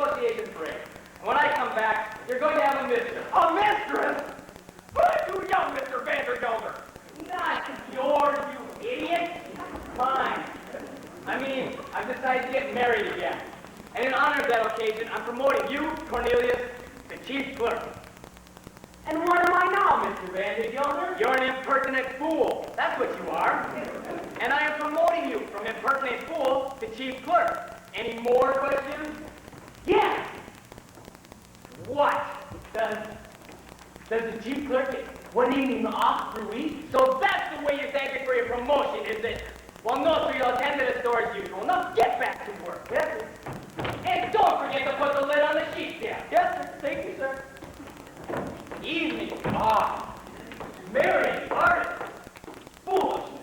negotiations break. And when I come back, you're going to have a mistress. A mistress? Why too young, Mr. Vandergelder? Not yours, you idiot. Mine. I mean, I've decided to get married again. And in honor of that occasion, I'm promoting you, Cornelius, to chief clerk. And what am I now, Mr. Vandergelder? You're an impertinent fool. That's what you are. And I am promoting you from impertinent fool to chief clerk. Any more questions? Yes. What? Does the chief clerk get, What do you mean, off per week? so that's the way you thank me for your promotion, is it? Well, no, sir, you'll attend to the store as usual. Now get back to work. Yes, sir. And don't forget to put the lid on the sheet there. Yes, sir. Thank you, sir. Evening. Marriage, artists. Foolishness.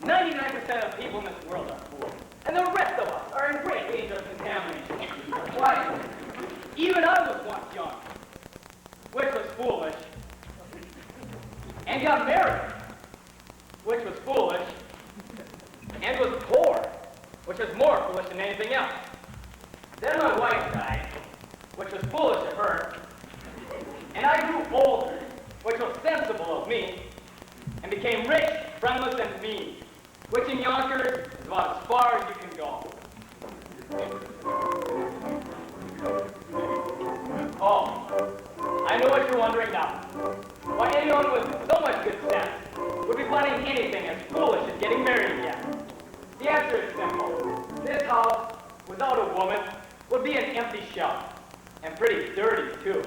99% of people in this world are fools. And the rest of us are in great danger of contamination. Why? Even I was once young, which was foolish. And got married, which was foolish. And was poor, which was more foolish than anything else. Then my wife died, which was foolish of her. And I grew older, which was sensible of me, and became rich, friendless, and mean, which in Yonkers is about as far as you can go. Oh, I know what you're wondering now. Why anyone with so much good sense would be planning anything as foolish as getting married again. The answer is simple. This house, without a woman, would be an empty shell, and pretty dirty, too.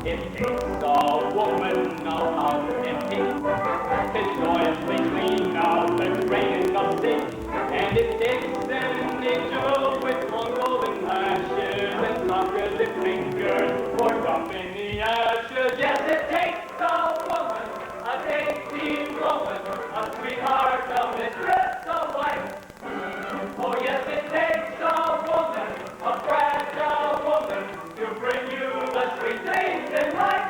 It takes a woman out empty to joyously clean out the drain in the sink, and it takes an angel with long golden lashes and sockets and fingers for dumping the ashes. Yes, it takes a woman, a dainty woman, a sweetheart, a mistress, a wife. Oh yes, it takes a woman, a fragile woman, to bring you the sweet things in life.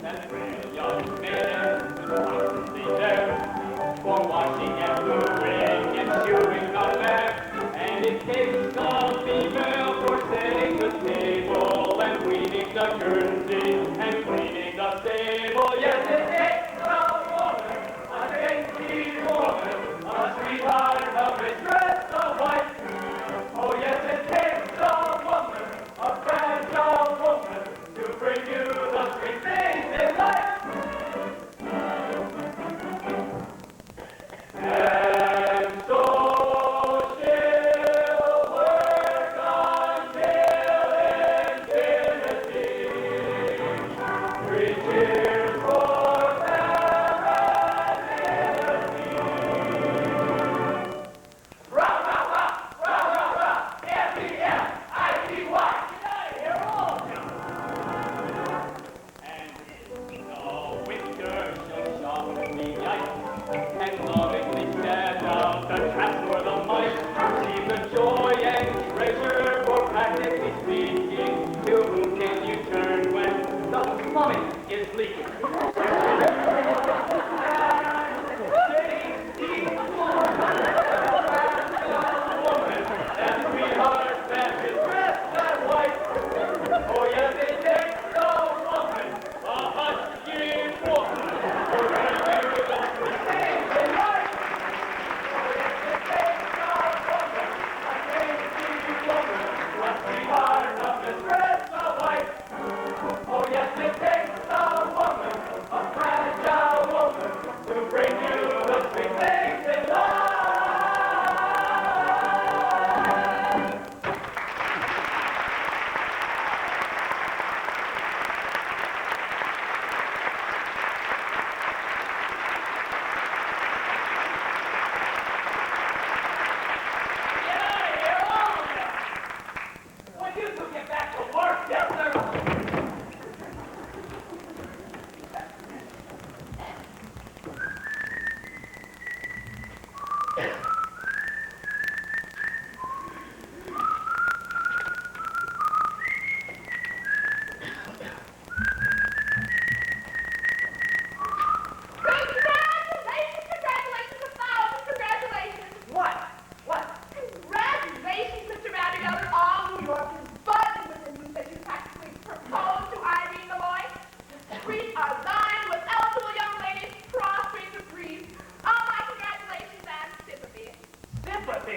That frail young maiden is constantly there for washing and brewing and shoeing the mare, and it takes a female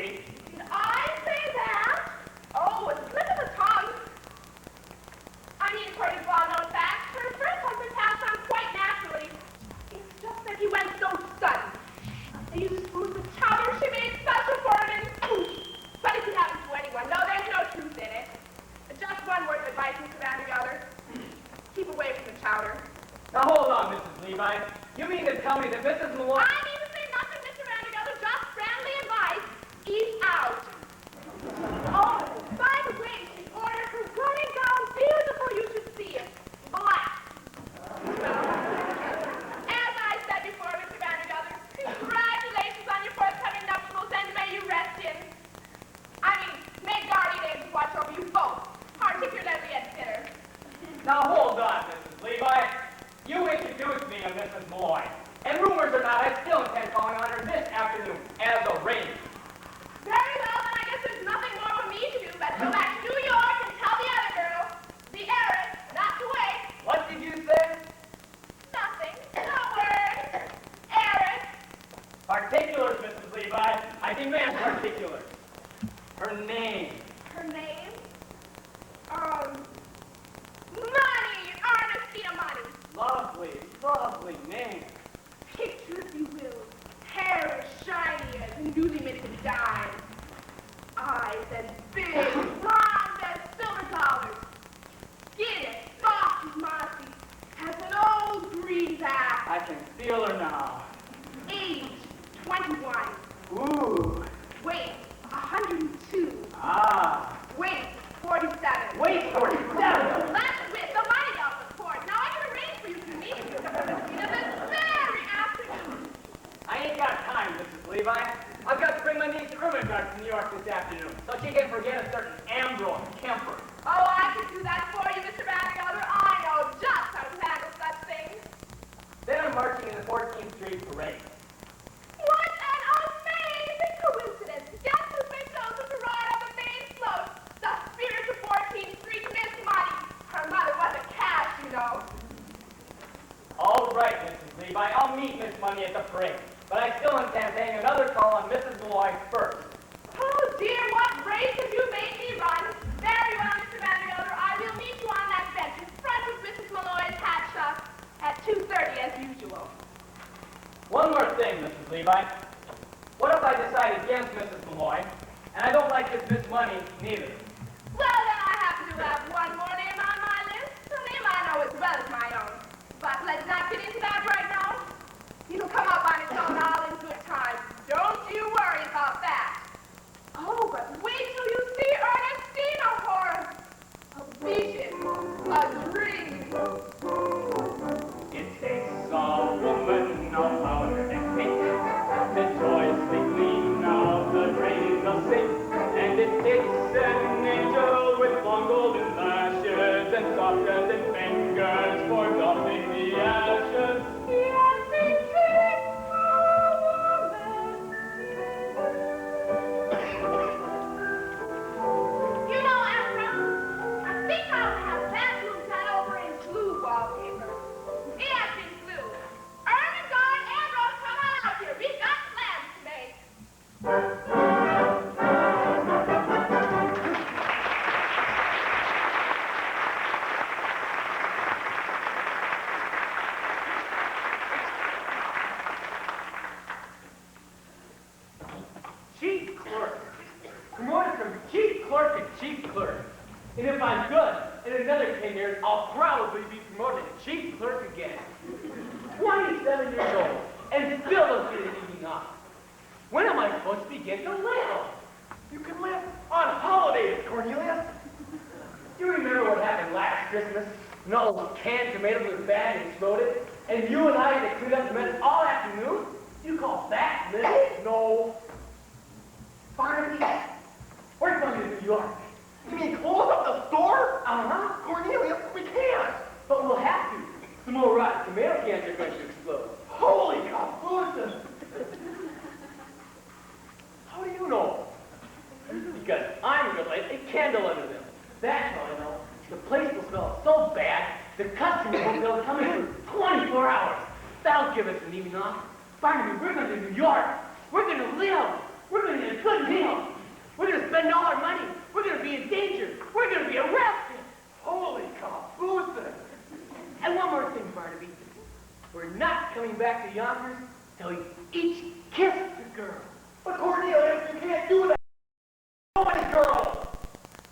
Kate. Did I say that? Oh, a slip of the tongue. I mean, according to all known facts, her first husband passed on quite naturally. It's just that he went so sudden. They used to smooth the chowder she made special for him and poof. But if it happens to anyone, no, there's no truth in it. Just one word of advice, Mr. Vandergelder. Keep away from the chowder. Now hold on, Mrs. Levi. You mean to tell me that Mrs. Malloy... I mean to say nothing, Mr. Vandergelder, just friendly advice. Eat out. Oh, by the way, she ordered her wedding gown beautiful, you should see it. Black. Well, as I said before, Mr. Vandergelder, congratulations on your forthcoming nuptials and may you rest in. I mean, may guardian angels watch over you both, particularly at dinner. Now hold on, Mrs. Levi. You introduced me to Mrs. Malloy. And rumors or not, I still intend calling on her this afternoon, as arranged. Very well, then I guess there's nothing more for me to do but go back to New York and tell the other girl, the heiress, not to wait. What did you say? Nothing. No word. Heiress. Particulars, Mrs. Levi. I demand particulars. Her name. Her name? Money. Ernestina Money. Lovely, lovely name. Picture, if you will. Hair as shiny as newly minted dimes. Eyes as big, blonde as silver dollars. Skin as soft as mossy. Has an old green back. I can feel her now. Age, 21. Ooh. Weight, 102. Ah. Weight, 47. Wait, 47. That's with the money off the port. Now I can arrange for you to meet her. This very afternoon. I ain't got time, Mrs. Levi. I've got to bring my niece Ermengarde to New York this afternoon, so she can forget a certain Ambrose Kemper. Oh, I can do that for you, Mr. Vandergelder. I know just how to handle such things. Then I'm marching in the 14th Street Parade. What an amazing coincidence. Guess who's been chosen to ride on the main float? The spirit of 14th Street, Miss Money. Her mother was a cash, you know. All right, Mrs. Levi, I'll meet Miss Money at the parade, but I still intend paying another call on Mrs. Malloy first. Oh, dear, what race have you made me run? Very well, Mr. Vandergelder. I will meet you on that bench in front of Mrs. Malloy's hat shop at 2:30 as usual. One more thing, Mrs. Levi. What if I decide against Mrs. Malloy, and I don't like this Miss Money neither? Well, then I happen to have one more name on my list, a name I know as well as my own. But let's not get into that right now. It'll come up on its own all in good time. Don't you worry about that. Oh, but wait till you see Ernestina Horn. A vision, a dream. It takes a woman of power and faith to joyously glean out the drains of sin. And it takes an angel with long golden lashes and soft golden fingers for dusting the ashes. Yes, it takes a woman. You know, Ezra, I think I'll have bathroom done over in blue wallpaper. Yes, in blue. Ermengarde and Rose, come on out here. We've got plans to make. Chief clerk. Promoted from chief clerk to chief clerk. And if I'm good, in another 10 years, I'll probably be promoted to chief clerk again. 27 years old, and still don't get an evening off. When am I supposed to begin to live? You can live on holidays, Cornelius. You remember what happened last Christmas? When all those canned tomatoes were bad and exploded, and you and I had to clean up the mess all afternoon? You call that living? No. Barnaby, we're going to New York. You mean close up the store? Uh-huh. Cornelius, we can't. But we'll have to. Some more rotten tomato cans are going to explode. Holy cabooses. How do you know? Because I'm going to light a candle under them. That's how I know. The place will smell so bad, the customers won't be able to come in for 24 hours. That'll give us an evening off. Barnaby, we're going to New York. We're going to live. We're going to get a good meal. coming back to Yonkers, till we each kissed the girl. But Cornelius, you can't do that. So many girls.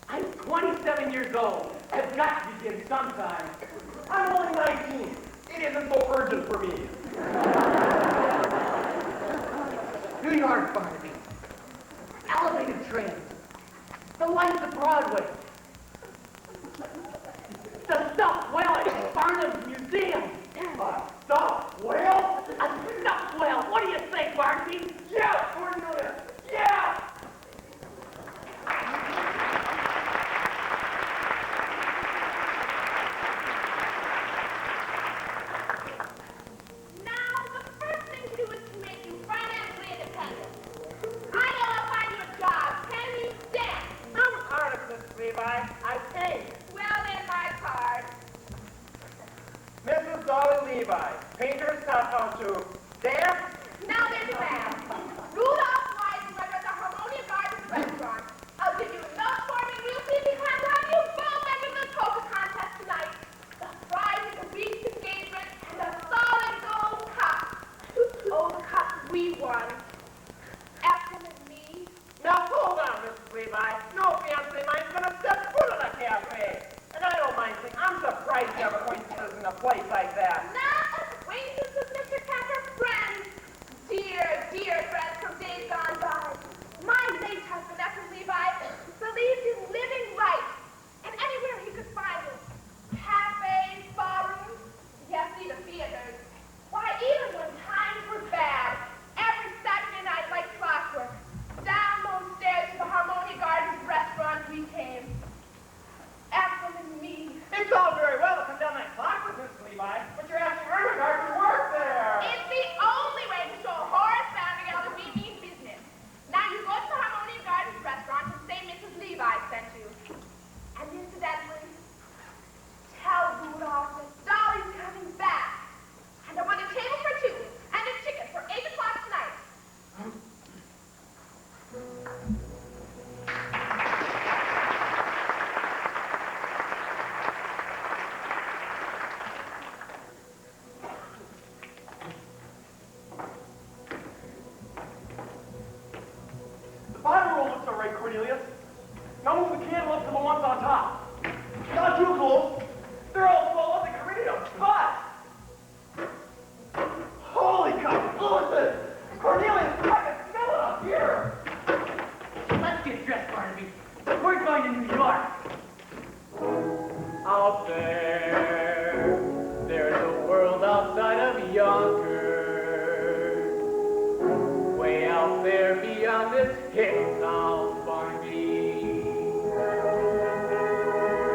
I'm 27 years old. I've got to begin sometime. I'm only 19. It isn't so urgent for me. New York, Barnaby. Elevated trains. The lights of Broadway. The stuffed whale at Barnum's Museum. A stuffed whale? A stuffed whale. What do you think, Barnaby? Yeah, Cornelius. Yeah. Now, the first thing to do is to make you financially independent. I know I'll find you a job. Can you stand? I'm an artist, Miss Levi. I paint. Well, then, my card. Mrs. Dolly Levi, painter in South to dance. Now there's a man. Rudolph Weisenberg at the Harmonia Gardens restaurant. I'll give you a note for me. We'll see if he can have you both enter the poker contest tonight. The prize is a week's engagement and a solid gold cup. Oh, the cup we won. Epsom and me. Now hold on, Mrs. Levi. No fiancé mine's gonna step foot in a cafe. And I don't mind saying, I'm surprised you have acquaintances in a place like that. Not acquaintances, Mr. Catcher, friends. Dear, dear friends from days gone by. My late husband, Epsom Levi, believed in living right. And anywhere he could find it. Cafes, barrooms, yes, even theaters. Why, even when times were bad, every Saturday night like clockwork, down those stairs to the Harmonia Gardens restaurant we came. Epsom and me. It's all very well to come down that clock with Mrs. Levi, but you're asking Ermengarde to work there. It's the only way to show Horace Vanderbilt that we mean business. Now you go to the Harmonia Gardens restaurant and say Mrs. Levi sent you. And incidentally, tell Rudolph that Dolly's coming back. And I want a table for two and a ticket for 8 o'clock tonight. The bottom roll looks all right, Cornelius. Now move the candle up to the ones on top. Not too close. They're all full of the Corinthian spots. Holy cow! Listen! Cornelius, I can smell it up here. Let's get dressed, Barnaby. We're going to New York. Out there's a world outside of Yonkers. Way out there beyond this hick town, Barnaby.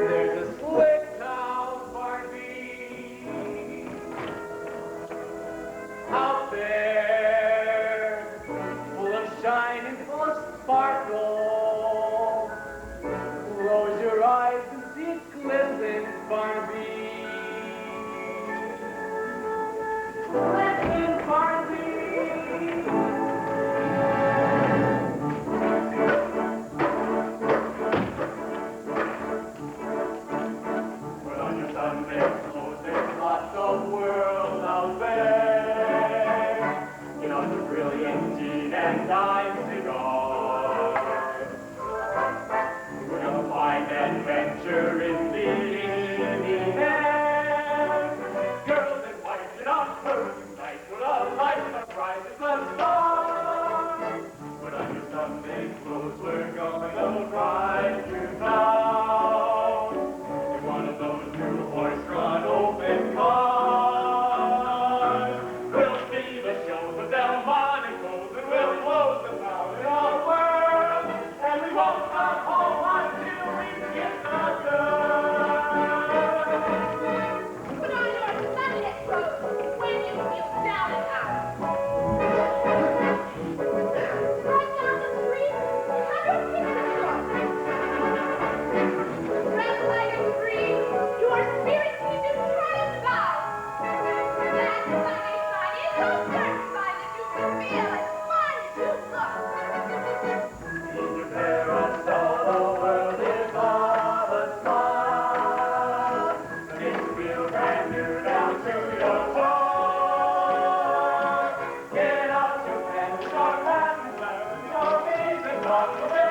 There's a slick town, Barnaby. Out there, full of shine and full of sparkle. Close your eyes and see it glisten, Barnaby. Glisten, Barnaby. Put on your Sunday clothes, there's lots of world out there. Get on your brilliant jean and dime cigar. We're gonna find adventure in the air. Girls in white and on perfume night, full of life, surprises the star. Put on your Sunday clothes, we're gonna ride through town. In one of those new horse-drawn open cars. We'll see the shows of Delmonico's and we'll close the town in our world. And we won't come home until we get the girl. Put on your Sunday clothes when you feel down and out. Right down the street, we have your picture store. Sunday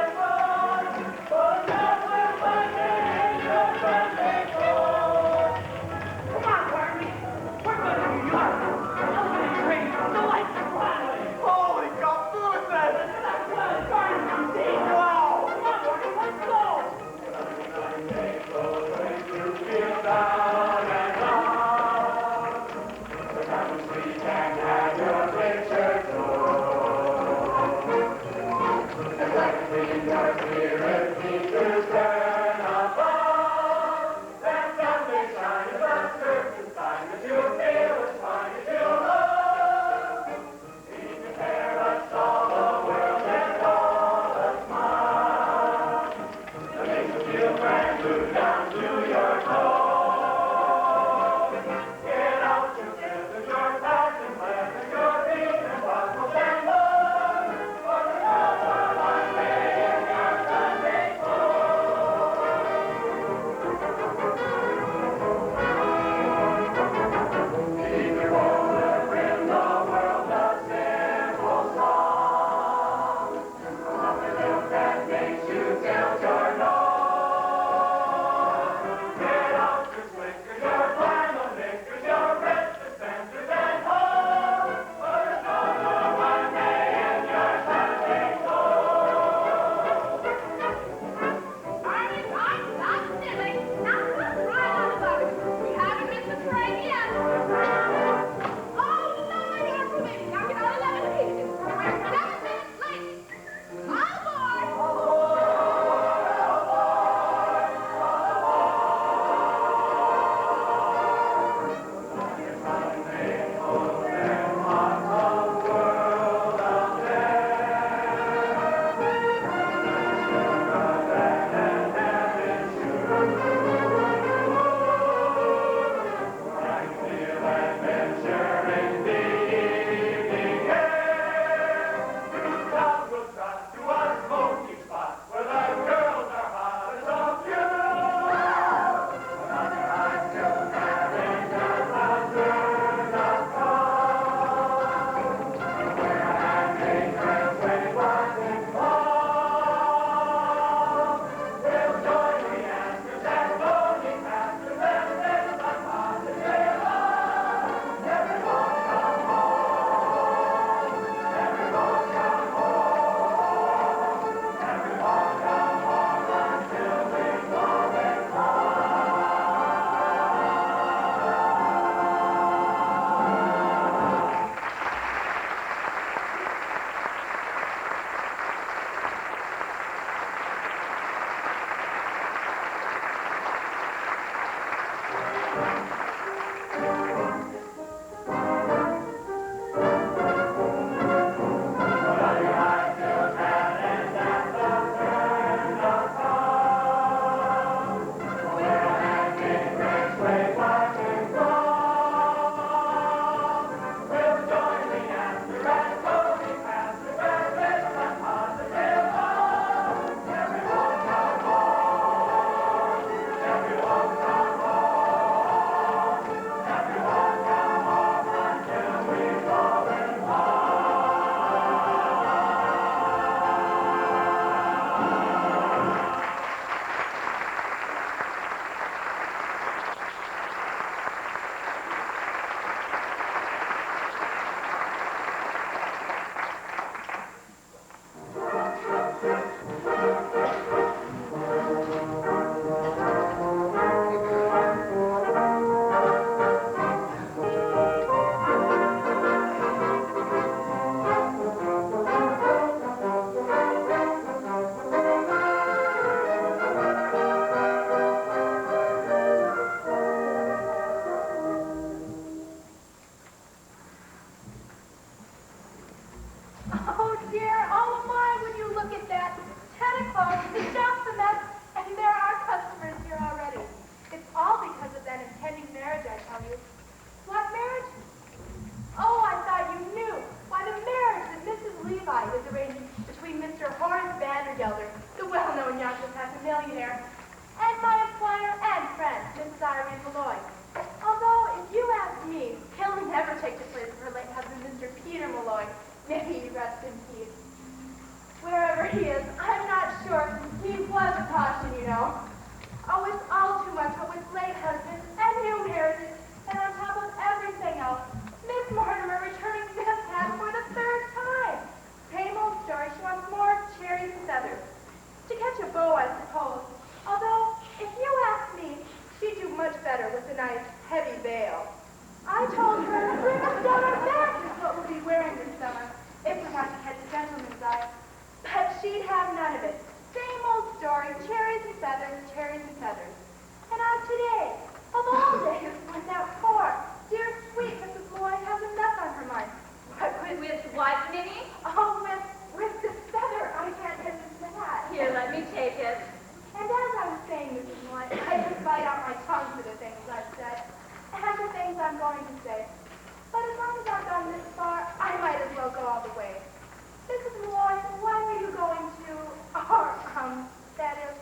feathers, cherries and feathers. And on today, of all days, when that poor, dear, sweet Mrs. Lloyd has a mess on her mind. With what, Minnie? Oh, with this feather, I can't get into that. Here, let me take it. And as I was saying, Mrs. Lloyd, I just bite out my tongue for the things I've said, and the things I'm going to say. But as long as I've gone this far, I might as well go all the way. Mrs. Lloyd, why were you going to, that is,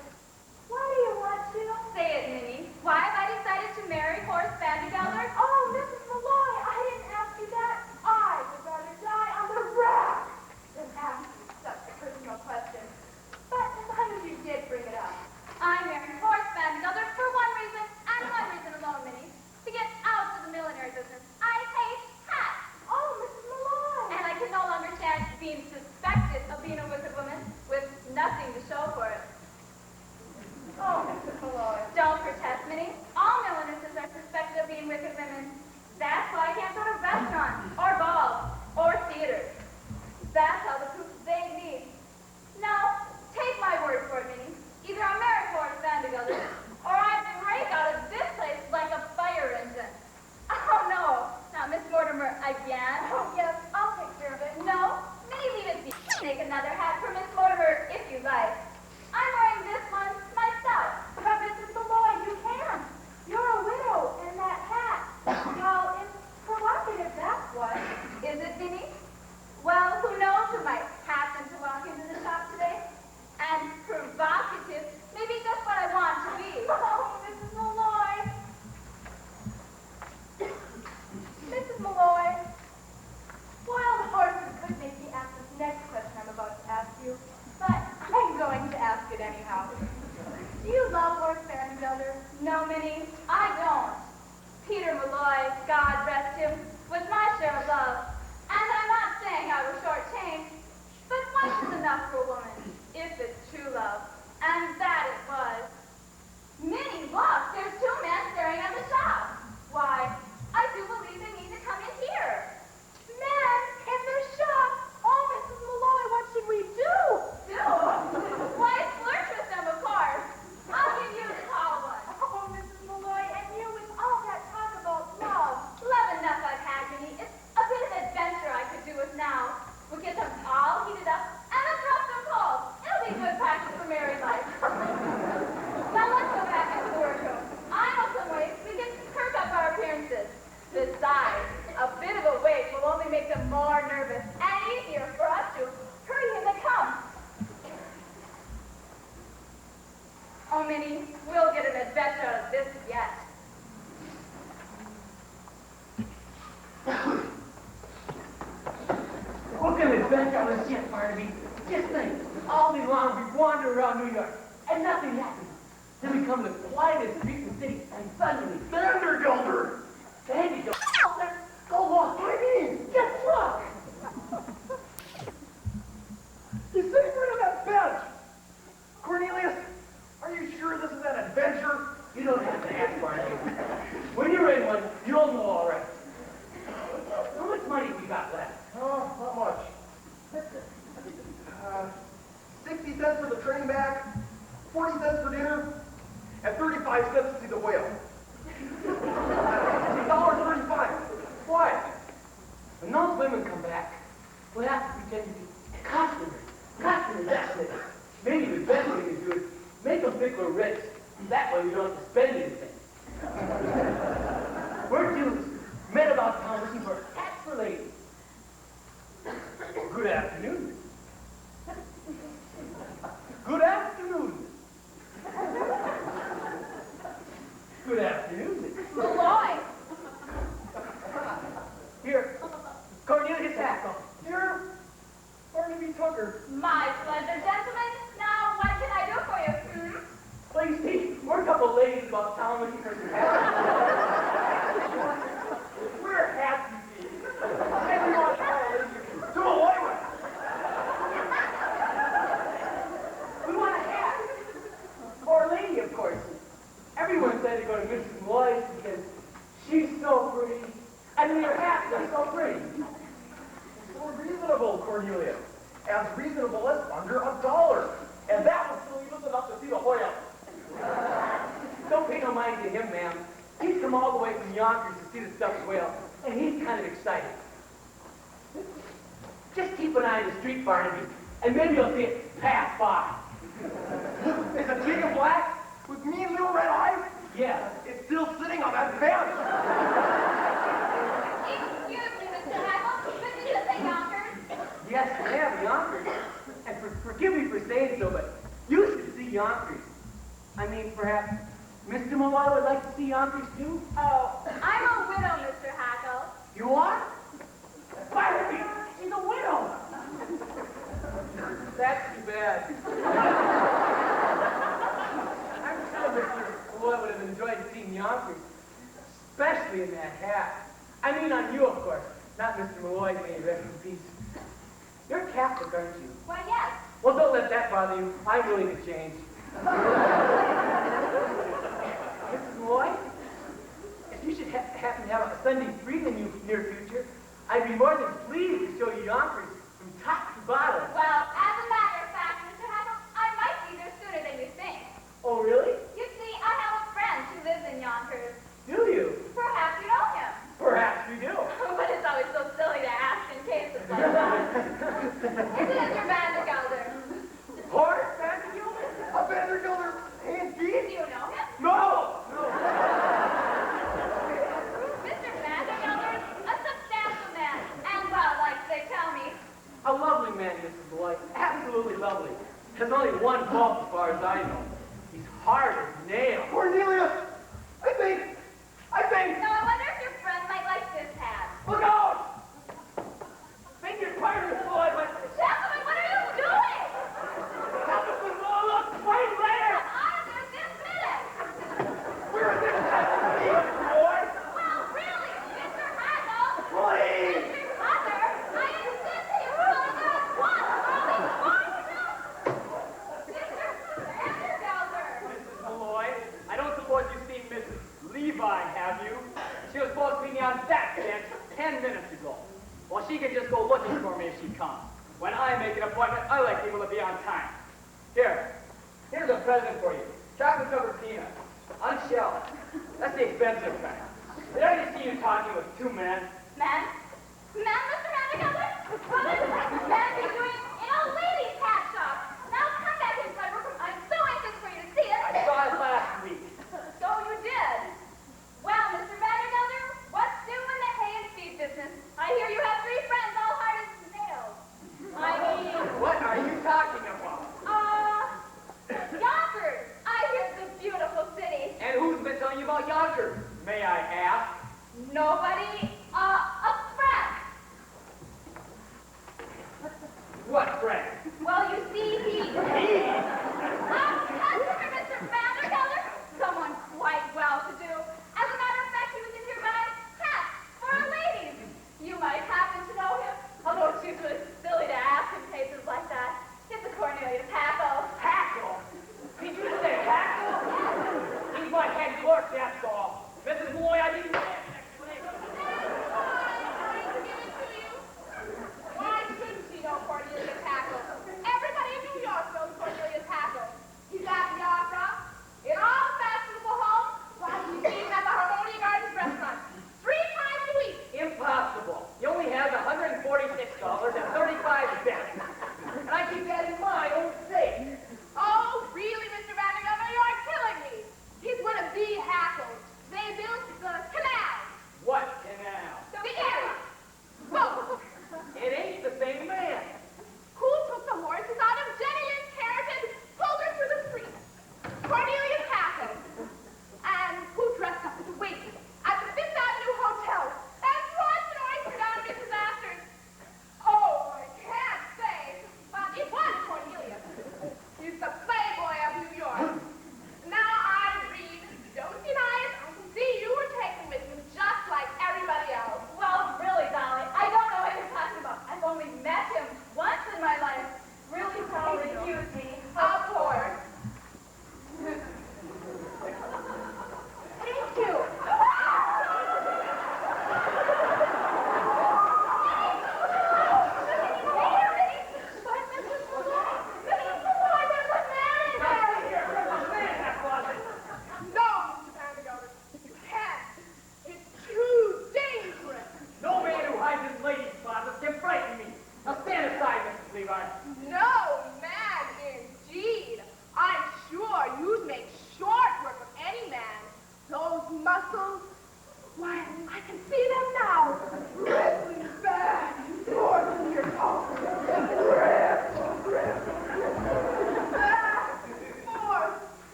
why do you want to? Say it, Minnie. Why have I decided to marry Horace Vandergelder? Oh, Mrs. Malloy, I didn't ask you that. I would rather die on the rack than ask you such a personal question. But as long as you did bring it up. I married Horace Vandergelder for one reason, and one reason alone, Minnie. To get out of the millinery business. I hate hats. Oh, Mrs. Malloy. And I can no longer stand being suspected of being a wicked woman with nothing to show for it. Oh, Mrs. Malloy. Don't protest, Minnie. All milliners are suspected of being wicked women. That's why I can't go to restaurants, or balls, or theaters. That's all the proof they need. Now, take my word for it, Minnie. Either I'm married Horace Vandergelder, or I break out of this place like a fire engine. Oh, no. Now, Miss Mortimer, again? Oh, yes, I'll take care of it. No, Minnie, leave it be. Make another hat for Miss Mortimer, if you like. I'm wearing this one myself. But Mrs. Malloy, you can't. You're a widow, and that hat, well, it's provocative, that's what. Is it, Minnie? Well, who knows who might happen to walk into the shop today? And provocative may be just what I want to be. Oh, Mrs. Malloy. Mrs. Malloy. Wild horses could make me ask this next question I'm about to ask you, but I'm going to ask it anyhow. Do you love Horace Vandergelder? No, Minnie, I don't. Peter Malloy, God rest him, was my share of love. And I'm not saying I was shortchanged, but once is enough for a woman, if it's true love. And that it was. Minnie, look, there's two men staring at the shop. Why, I do believe they need to come in here. Men in the shop. Oh, Mrs. Malloy, what should we do? Do? Why, flirt with them, of course. I'll give you the tall one. Oh, Mrs. Malloy, and you with all that talk about love. Love enough I've had, Minnie. It's a bit of adventure I could do with now. We'll get them all heated up and then drop them cold. It'll be good practice for married life. Now let's go back into the workroom. I know some ways we can perk up our appearances. Besides, a bit of a wait will only make them more nervous and easier for us to hurry in the come. Oh, Minnie, we'll get an adventure out of this yet. What kind of adventure on this ship, Barnaby? Just think, all day long we wander around New York, and nothing happens. Then we come to the quietest street in the city, and suddenly, Vandergelder! Vandergelder, go walk. What do you mean? Just look. He's sitting right on that bench! Cornelius, are you sure this is an adventure? You don't have to ask, Barnaby. When you're in one, you'll know all right. How much money we got left? Oh, not much. 60 cents for the train back, 40 cents for dinner, and 35 cents to see the whale. $1.35. Why? When those women come back, we'll have to pretend to be customers. Customers, that's it. Maybe the best thing to do is make them think we're rich. That way we don't have to spend anything. We're Jews, men about town looking for hats for ladies. Good afternoon. Good afternoon. Good afternoon. Malloy! Here, Cornelius Hackle. Here, Barnaby Tucker. My pleasure, gentlemen. Now, what can I do for you? Please, Pete, we're a couple ladies about town looking for some hats. We're happy, Pete. Everyone, to a white. We want a hat. For a lady, of course. Everyone said to go to Mrs. Lloyd's because she's so pretty. I mean, her hats are so pretty. So reasonable, Cornelius. As reasonable as under $1. And that would still leave us enough to see the whale. Jeep, Barnaby, and maybe you'll see it pass by. Is a Jeep in black with mean little red eyes? Yeah. It's still sitting on that bench. Excuse me, Mr. Hagel, but did you say Yonkers? Yes, ma'am, Yonkers. And forgive me for saying so, but you should see Yonkers. I mean, perhaps Mr. Malloy would like to see Yonkers too? Oh, I'm a widow, Mr. Hagel. You are? Barnaby, she's a widow. That's too bad. I'm sure Mr. Malloy would have enjoyed seeing Yonkers, especially in that hat. I mean on you, of course, not Mr. Malloy, may he rest in peace. You're Catholic, aren't you? Why, yes. Well, don't let that bother you. I'm willing to change. Mrs. Malloy, if you should happen to have a Sunday free in the near future, I'd be more than pleased to show you Yonkers from top to bottom. Well, as a matter of fact, Mr. Hagel, I might be there sooner than you think. Oh, really? You see, I have a friend who lives in Yonkers. Do you? Perhaps you know him. Perhaps we do. But it's always so silly to ask in cases like that. Isn't it Mr. Vandergelder? Horace Vandergilder? A Vandergelder hand Do beat? you know him? No! Mr. Vandergelder, a substantial man, and well, like they tell me. A lovely man, Mrs. Malloy. Absolutely lovely. Has only one fault as far as I know. He's hard as nails. Cornelius! I think. Now, I wonder if your friend might like this hat. Look out! Beg your pardon, Mrs. Malloy, but... Gentlemen, what are you doing? Help us, Mrs. Malloy, look! Right there! I'm out of there this minute. Where is this boy? Well, really, Mr. Hagel. Please! Mr. Mother, I insist that you come there at once, or I'll be forced to... Mr. Vandergelder. Mrs. Malloy, I don't suppose you've seen Mrs. Levi, have you? She was supposed to be on that bench 10 minutes ago. Well, she can just go looking for me if she comes. When I make an appointment, I like people to be on time. Here's a present for you. Chocolate-covered peanuts. Unshelled. That's the expensive kind. Did I just see you talking with two men? Men? Men, Mr. Vandergelder? What is men be doing in a lady's hat shop? Now come back inside. I'm so anxious for you to see it. I saw it last week. So you did. Well, Mr. Vandergelder, what's new in the hay and feed business? I hear you have 3 friends all hard as nails. I mean, What are you talking about? Yonkers. I hear it's a beautiful city. And who's been telling you about Yonkers? May I ask? Nobody,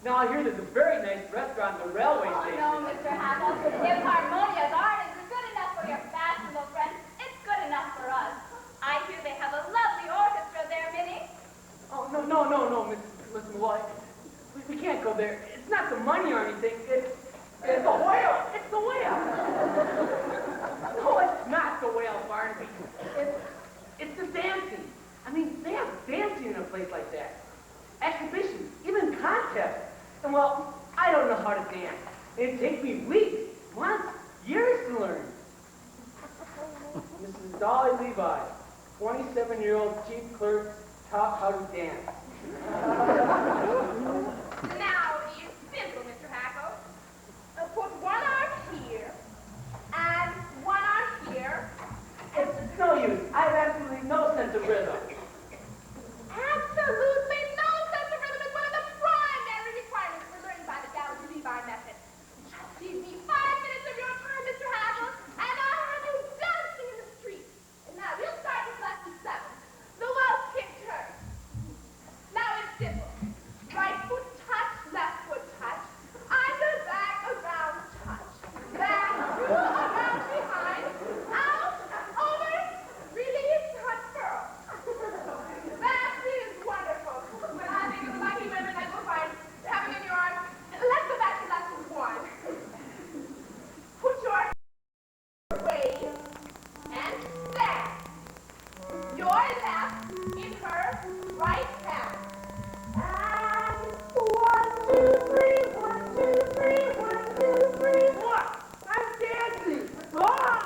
Now I hear there's a very nice restaurant in the railway Oh, station. no, Mr. Hackle. If Harmonia's art is good enough for your fashionable friends, it's good enough for us. I hear they have a lovely orchestra there, Minnie. Oh, no, Miss Malloy. We can't go there. It's not the money or anything. It's the whale. It's the whale. No, it's not the whale, Barnaby. It's the dancing. I mean, they have dancing in a place like that. Exhibitions, even contests. And well, I don't know how to dance. It'd take me weeks, months, years to learn. Mrs. Dolly Levi, 27-year-old chief clerk, taught how to dance. Now, it's simple, Mr. Hackle. Put one arm here, and one arm here. It's no use. I have absolutely no sense of rhythm. Absolutely no sense of rhythm is one of the primary requirements for learning by the Dolly Levi method. Just give me 5 minutes of your time, Mr. Hackle, and I'll have you dancing in the street. And now we'll start with lesson 7, the waltz kick turn. Now it's simple. Right foot touch, left foot touch, under, back, around, touch. Back, through, around, behind, out, over, release, touch, curl. That is wonderful. When I think of the lucky women I will find having in your arms, let's go back to lesson 1. Put your waist and stand. Your left in her right hand. And 1, 2, 3, 1, 2, 3, 1, 2, 3. What? I'm dancing. Ah!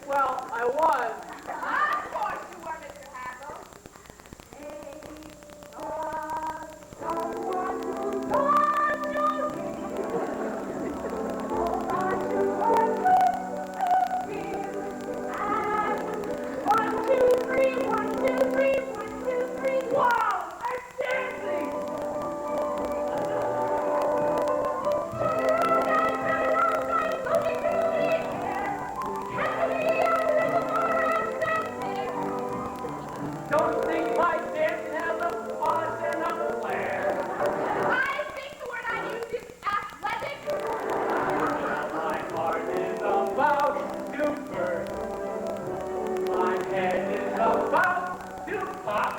Well, I was. Of course you were, Mr. Hackle. Wow! I'm dancing! Don't think my dancing has a polish and a flair. I think the word I used is athletic. My heart is about to burst. My head is about to pop.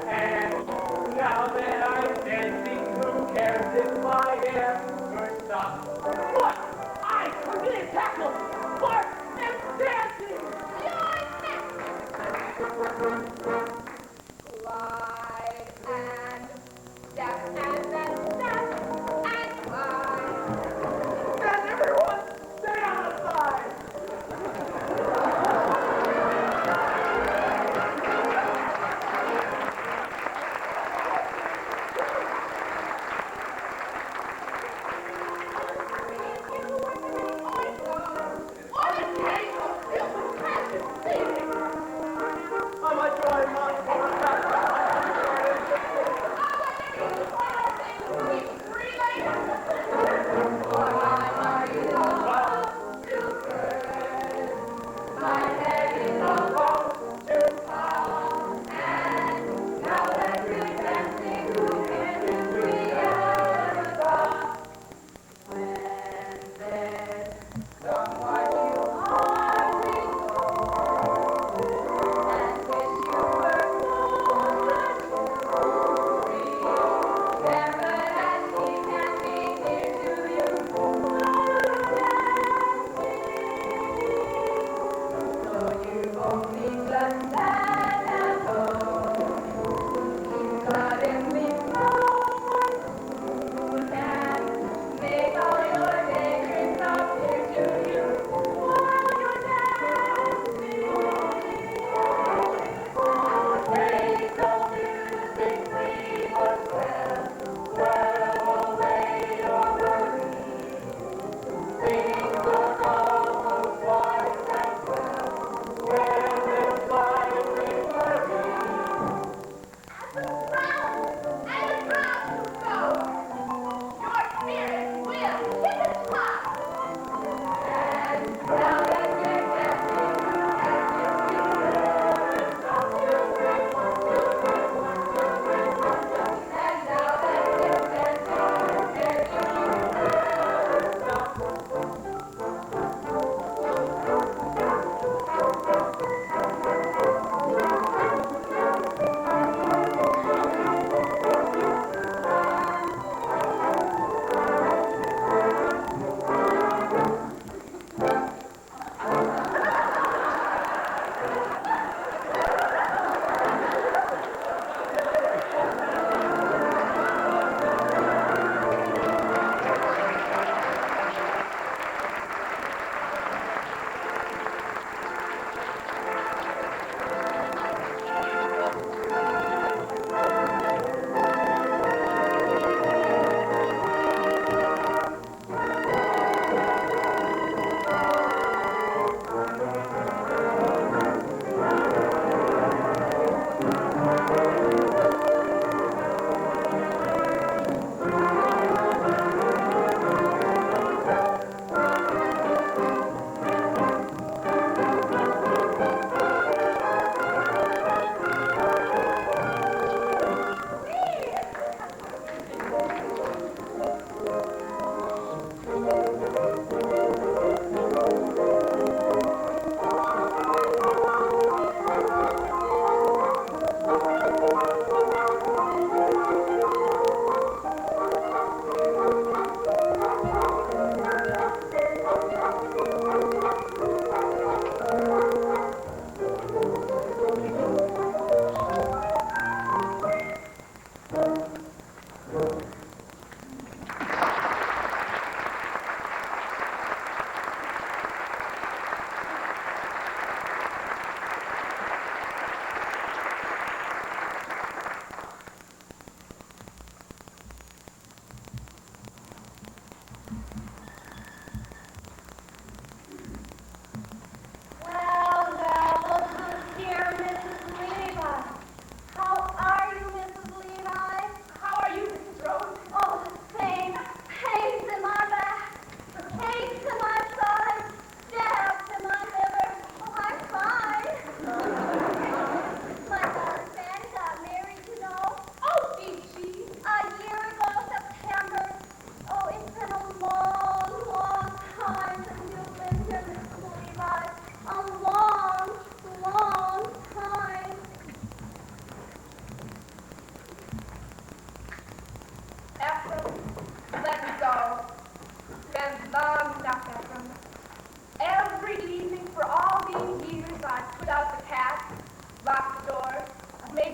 And now that I'm dancing, who cares if I ever stop? What? I didn't tackle Bart and dancing! Glide and step and then step and glide. And everyone, stay on the side! How much do I want?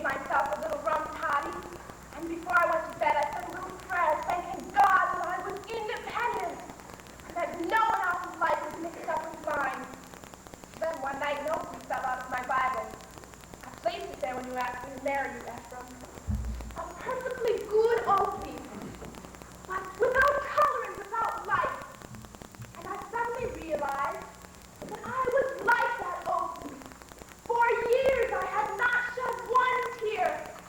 made myself a little rum toddy, and before I went to bed, I said a little prayer thanking God that I was independent and that no one else's life was mixed up with mine. Then one night, an oath fell out of my Bible. I placed it there when you asked me to marry you, Ephraim. A perfectly good oath, but without color and without life. And I suddenly realized that I was like that oath. For years I had not shed one tear.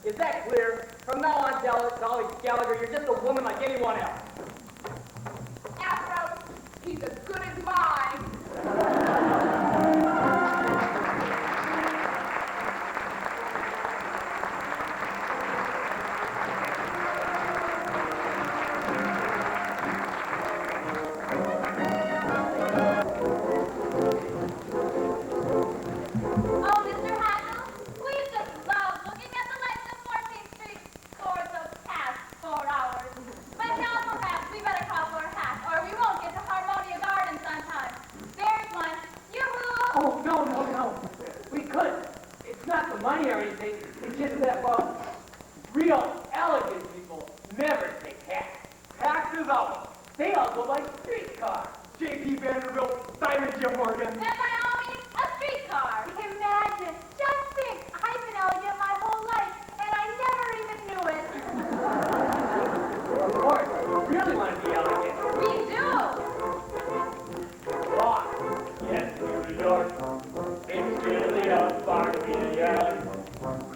Is that clear? From now on, Dolly Gallagher, you're just a woman like anyone else. Afro, he's as good as mine. Oh, Mr. Hackle, we just love looking at the lights of 14th Street for the past 4 hours. But now perhaps we better call for a hat, or we won't get to Harmonia Gardens on time. There's one. Yoo-hoo! Oh, no. We couldn't. It's not the money or anything. It's just that, well, real elegant people never take hats. Taxes out. They all go by streetcar. J.P. Vanderbilt, Simon Jim Morgan. And by all means, a streetcar. Imagine. Just think, I've been elegant my whole life, and I never even knew it. Of course, you really want to be elegant. We do. Rock, yes, New York. It's really a Barbelia.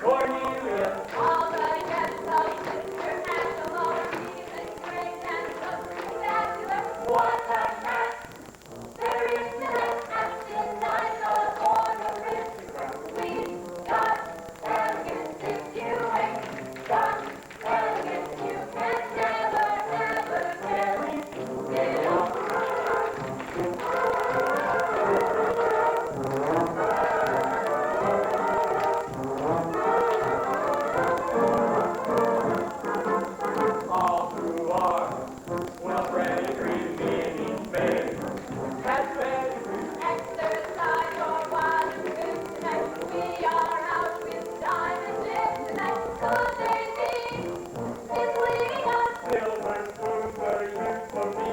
Cornelia. All the guests of Mr. Hackle, all the music, great and so spectacular. What a mess! There is that action night on the wrist. We've got elegance if you ain't got elegance. You can never, ever carry it off. All through our well ready green meaning face. That's ready. Exercise your wild wits tonight. We are out with diamond dips tonight. Good Daisy is leading us. Silver spoon for you, for me.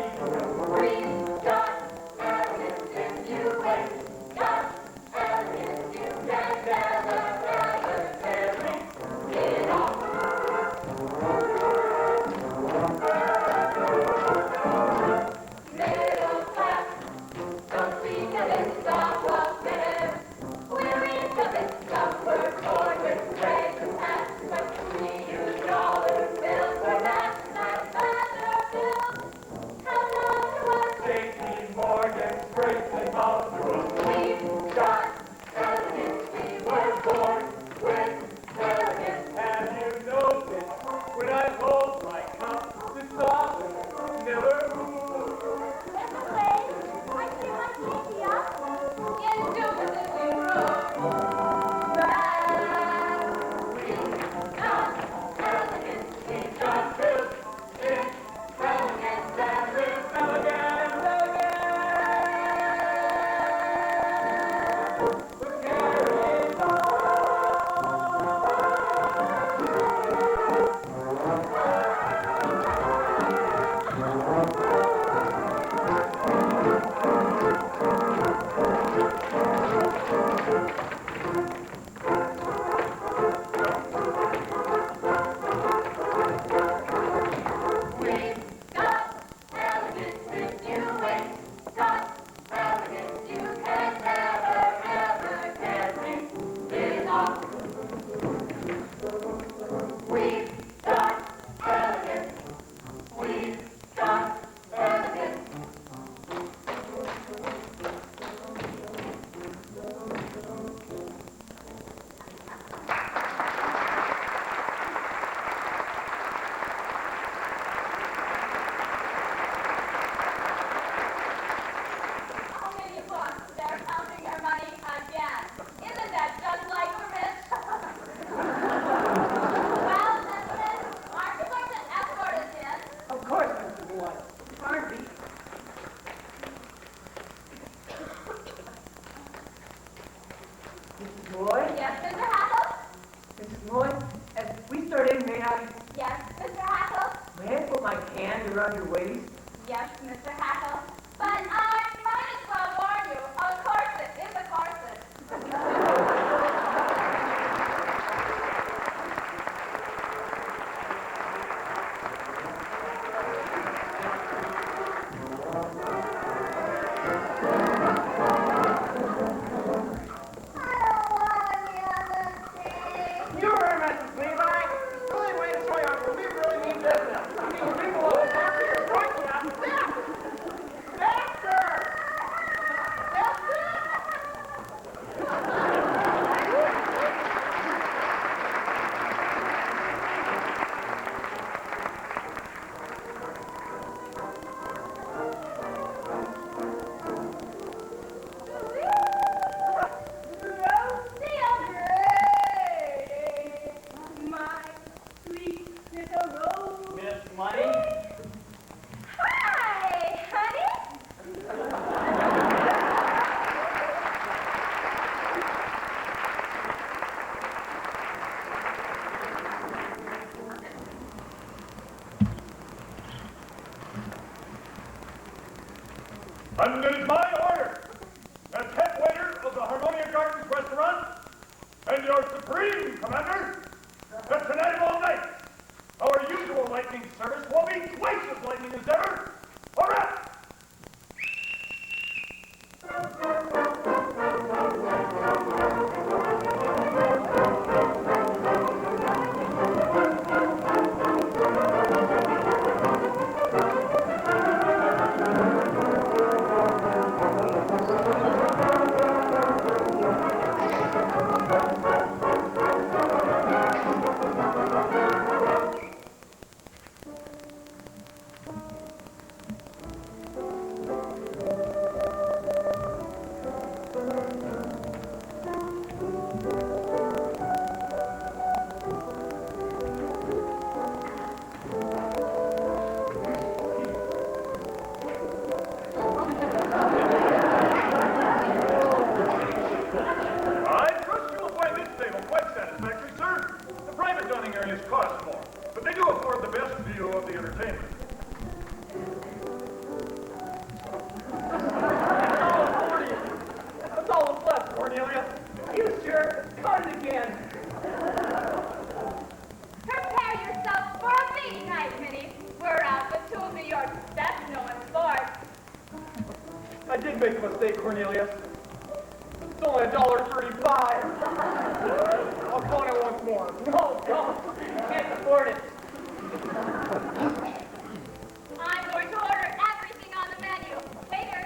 We've got elegance if you ain't got elegance. You can never, ever carry it off. Middle class, don't speak of it, stop what's there. We're in the midst of work order, trade and tax, but we use dollar bills for that night better bills. Come on to us, J.P. Morgan, straight and all through. we've got elegance, we were born with elegance. Have you noticed when I hold my cup, the saucer never moves? It's a way, I see my pinky up. Indubitably rude. We've got elegance, we've got Built in elegance, and we're elegance. We're carrying on. We've got elegance if you ain't got elegance. You can never, ever carry it off. We've got elegance. We've got elegance. How many books? They're counting their money again. Isn't that just like the rich? Well, gentlemen, aren't you going to escort us in? Of course, Mr. Boyd. Aren't we? Mrs. Boyd? Yes, Mr. Hackle? Mrs. Boyd, as we start in, may I Yes, Mr. Hackle? put my hand around your waist? Yes, Mr. Hackle. But I might as well warn you, a corset is a corset. You were Mrs. Levi. money. Hi, honey. And it is my order, as head waiter of the Harmonia Gardens restaurant, and your supreme commander, that tonight all night, our usual lightning service will be twice as lightning as ever. All right. I did make a mistake, Cornelius. It's only $1.35. I'll count it once more. No, don't. You can't afford it. I'm going to order everything on the menu. Waiter.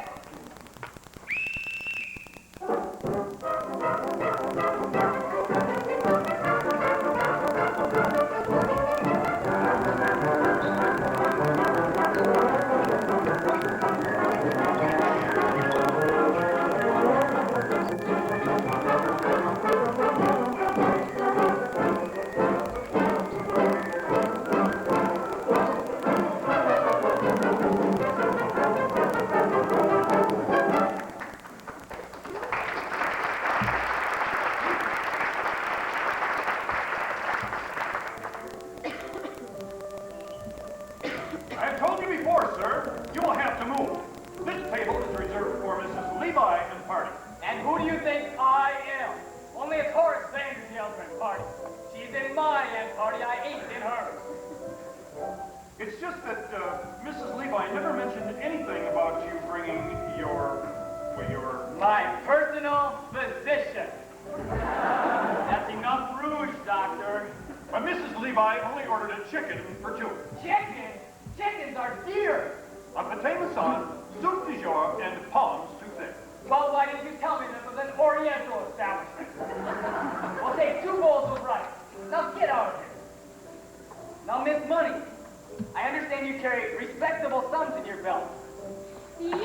And who do you think I am? Only it's Horace Vandergelder's party. She's in my end party. I ain't in hers. It's just that Mrs. Levi never mentioned anything about you bringing your My personal physician. That's enough rouge, doctor. Mrs. Levi only ordered a chicken for two. Chicken? Chickens are dear. A pâté maison, soup du jour, and palms too thick. Well, why didn't you tell me this was an Oriental establishment? I'll take 2 bowls of rice. Now get out of here. Now, Miss Money, I understand you carry respectable sums in your belt. Yeah, $2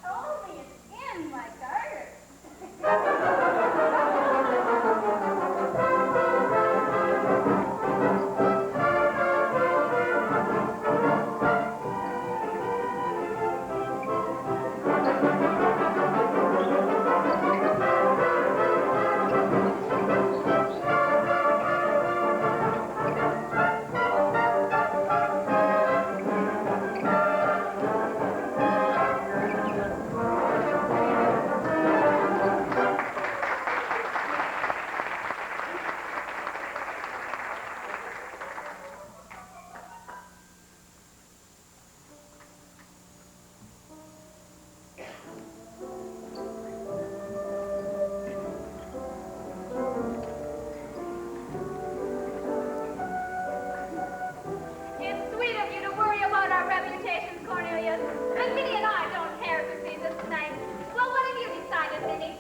only is in my garter. It's sweet of you to worry about our reputations, Cornelius. But Minnie and I don't care who sees us tonight. Well, what have you decided, Minnie?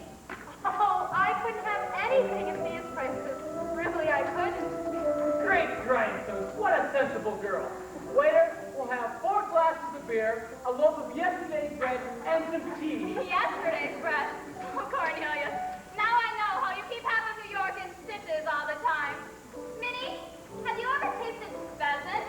Oh, I couldn't have anything at these prices. Really, I couldn't. Great grindstones. What a sensible girl. Waiter, we'll have 4 glasses of beer, a loaf of yesterday's bread, and some tea. Yesterday's breath. Oh, Cornelius. Now I know how you keep half of New York in stitches all the time. Minnie, have you ever tasted pheasant?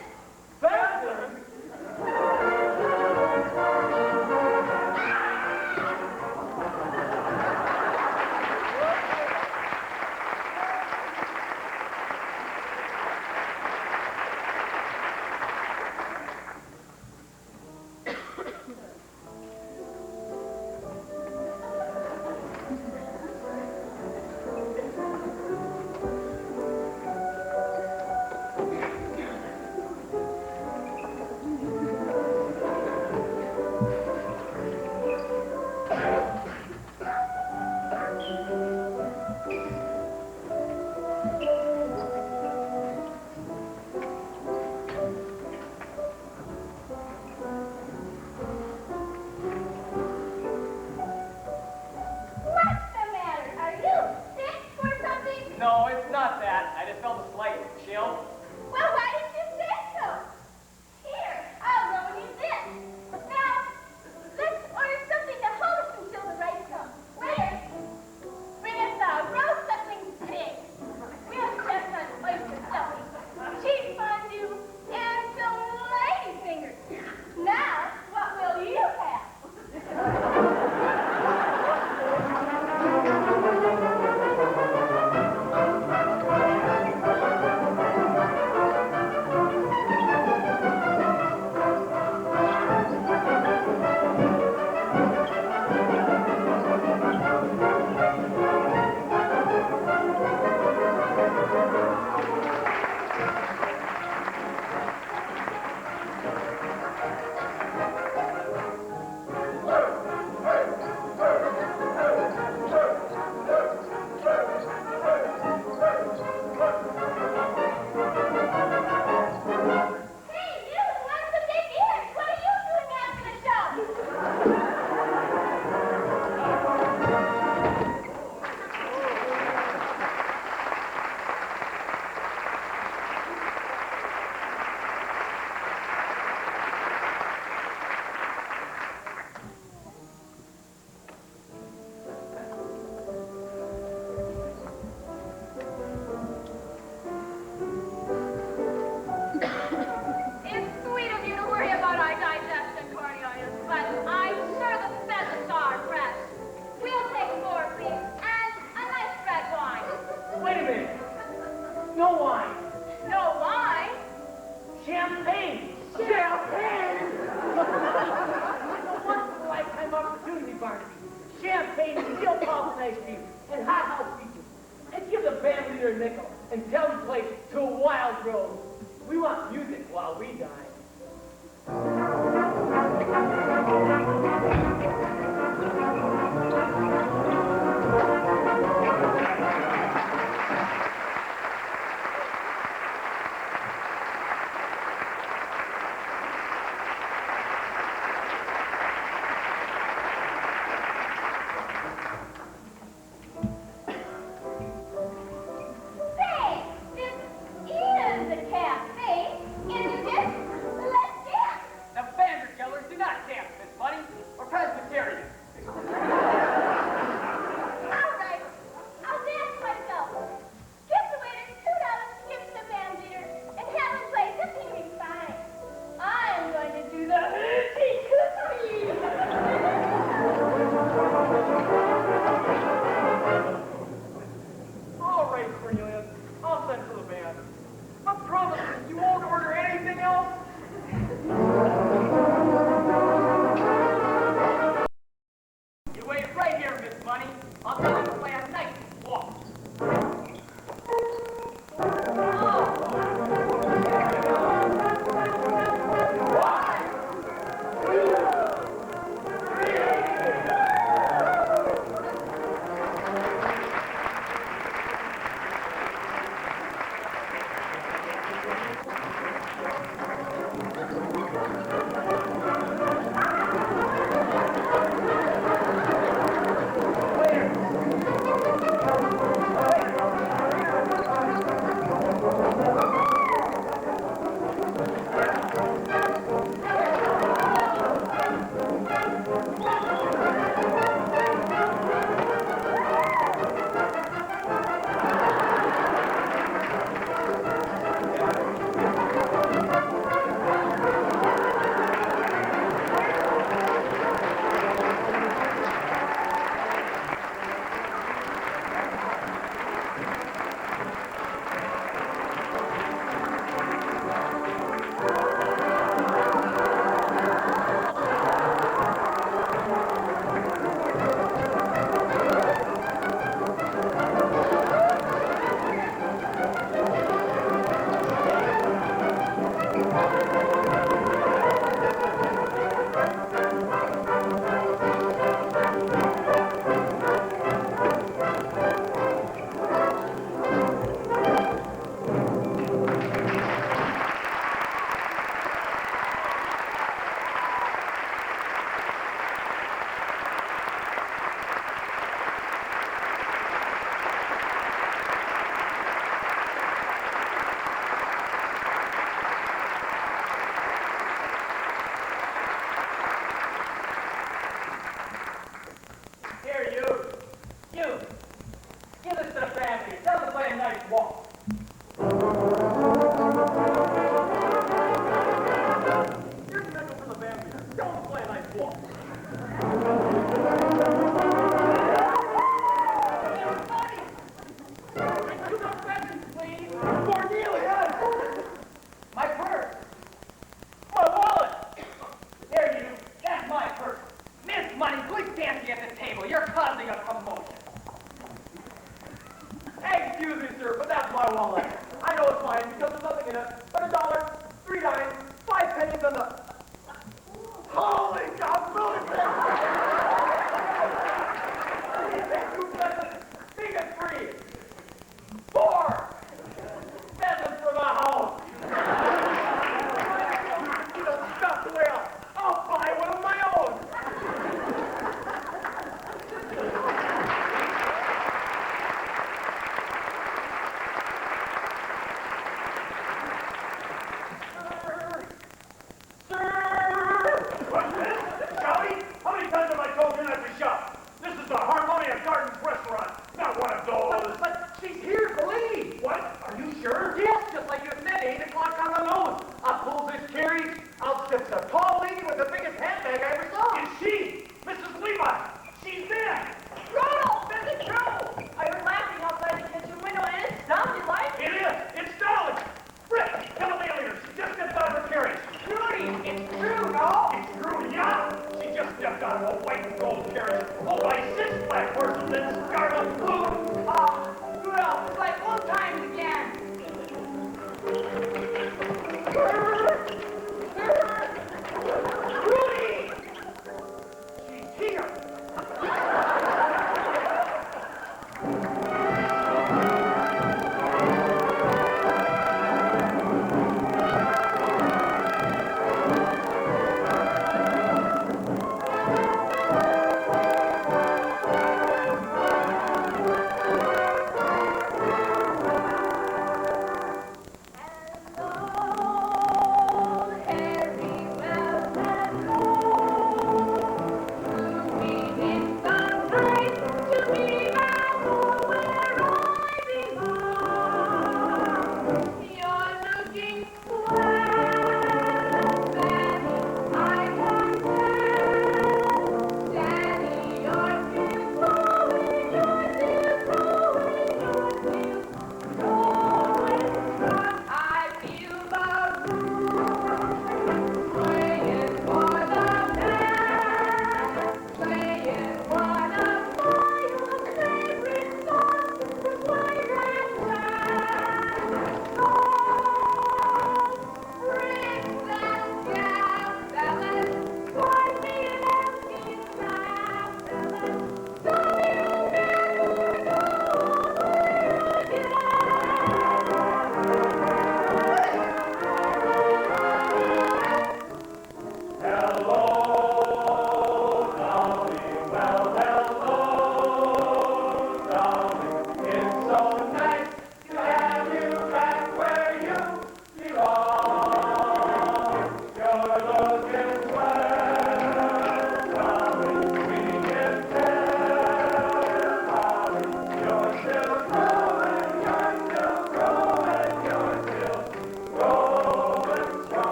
champagne and steel pops and ice cream and hot house pizzas. And give the band leader a nickel and tell him to play To a Wild Rose. We want music while we die. Dolly?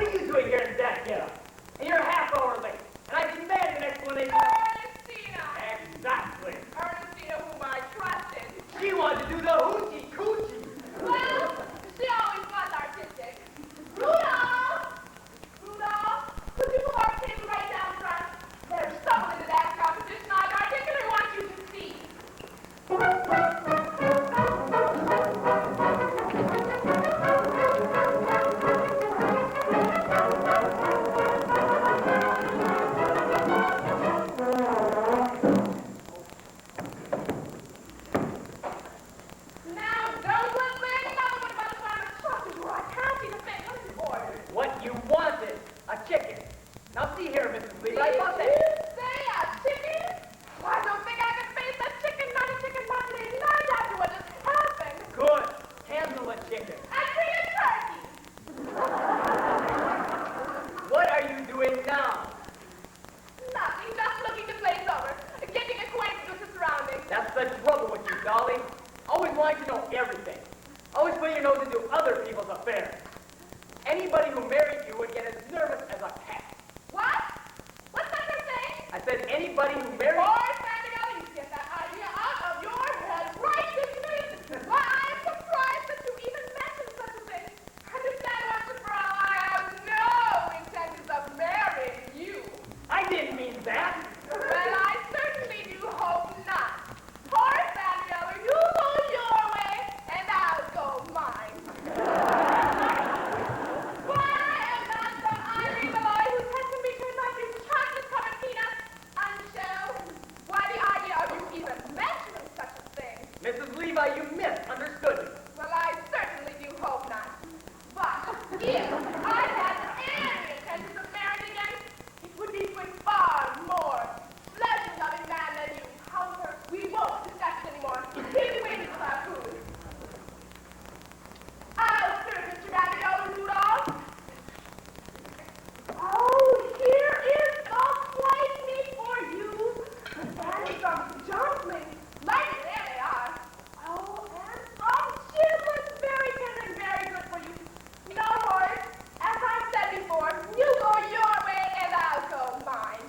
What are you doing here in that getup? And you're a half hour late. And I demand an explanation. Ernestina! Exactly. Ernestina, whom I trusted. She wanted to do the hoochie coochie. Well, she always was artistic. Rudolph! Rudolph, could you pull our table right down front? There's someone in that composition I particularly want you to see. Now, don't let Lady know what about the farmer's sausage, or I can't see the thing. What did you order? What you wanted, a chicken. Now see here, Mrs. Lee, I bought Did you that. say a chicken? Well, I don't think I can face a chicken, not a chicken Monday night after what just happened. Good. Handle a chicken. And bring a turkey. What are you doing now? Nothing, just looking the place over, getting acquainted with the surroundings. That's the trouble with you, Dolly. Always wanting to know everything. Always putting your nose into other people's affairs. Anybody who married you would get as nervous as a cat. What? What's that you're saying? I said anybody who married Boy, Sandigal, you get that idea out of your head right this minute. Why, I am surprised that you even mentioned such a thing. Understand once and for all, I have no intentions of marrying you. I didn't mean that. Well, I certainly do hope not. Poor Sandigal, you go your way, and I'll go mine. Why, I am not some ivory boy who tends to be turned like these chocolate-covered peanuts on the shelf. Why, the idea of you even mentioning such a thing? Mrs. Levi, you misunderstood me. Well, I certainly do hope not. But if I had any intentions of marrying again, it would be with far more pleasure-loving man than you. However, we won't discuss it anymore. He's waiting for our food. I'll serve Mr. Ravioli, Rudolph. Oh, here is the white meat for you. And some dumplings. Right there they are. Oh, and some chitlins. Very tender and very good for you. No worries. As I said before, you go your way and I'll go mine.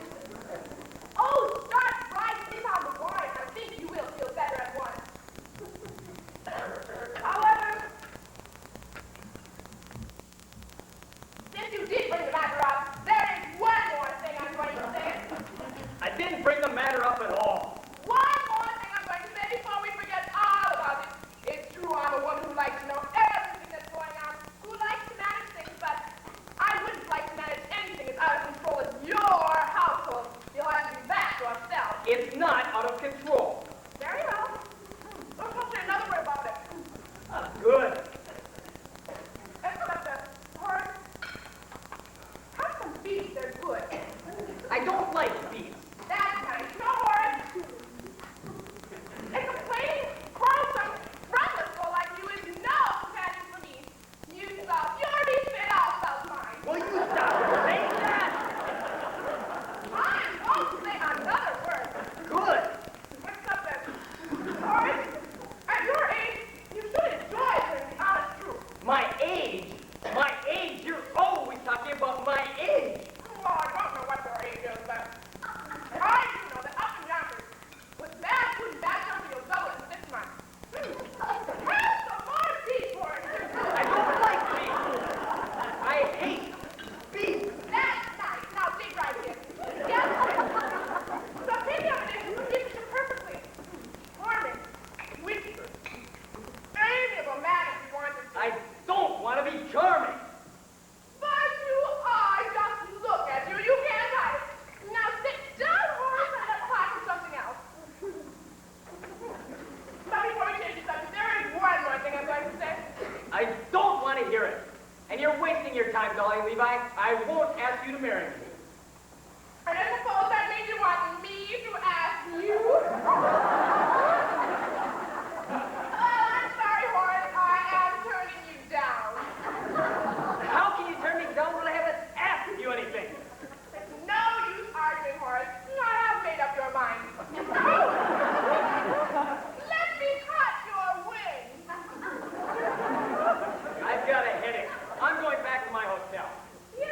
Oh, start right in on the wine. I think you will feel better at once. However, since you did bring the matter up, there is one more thing I'm going to say. I didn't bring the matter up at all. One more thing I'm going to say before we forget all about it. It's true I'm a woman who likes to know everything that's going on, who likes to manage things, but I wouldn't like to manage anything as out of control as your household. You'll have to be that yourself. It's not out of control. Very well. Don't say another word about it. Good. And so that's Horace, have some beef, they're good. I don't like beef. That's nice. No, Horace. A complaining, quarrelsome, front-less like you is no companion for me. You stop your beef and I'll stop mine. Will you stop saying that? I won't say another word. Good. What's up then? Horace, at your age, you should enjoy hearing the honest truth. My age? My age? You're always talking about my age. Well, I don't know what your age is, but I do know that up and yonder, with bad food and bad company, you'll double in 6 months. Have some more beef for it. I don't like beef. I hate beef. That's nice. Now dig right in. Yes, the pity of it is you keep you perfectly charming, witty, amiable man if you wanted to. I don't want to be charming. But you are. Just look at you. You can't hide it. Now sit down, Horace, and let's talk of something else. But before we change the subject, there is one more thing I'm going to say. I don't want to hear it. And you're wasting your time, Dolly Levi. I won't ask you to marry me. And I suppose that means you want me to ask you? Oh, I'm sorry, Horace. I am turning you down. How can you turn me down when I haven't asked you anything? It's no use arguing, Horace. I have made up your mind. Let me cut your wings. I've got a headache. I'm going back to my hotel. You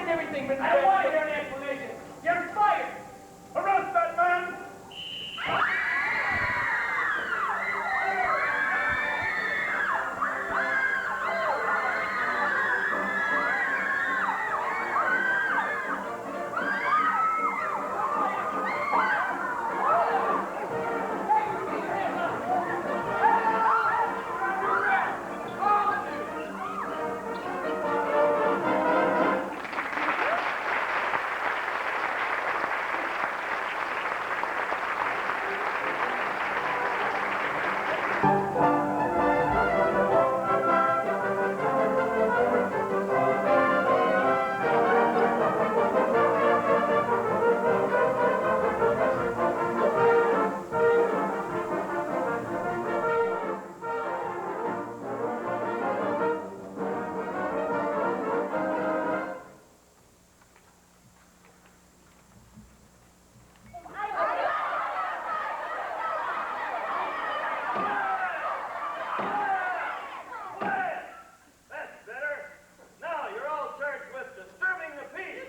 everything, Mr. I don't want to Grantsburg. hear an explanation. You're fired. Arrest that man. That's better. Now you're all charged with disturbing the peace.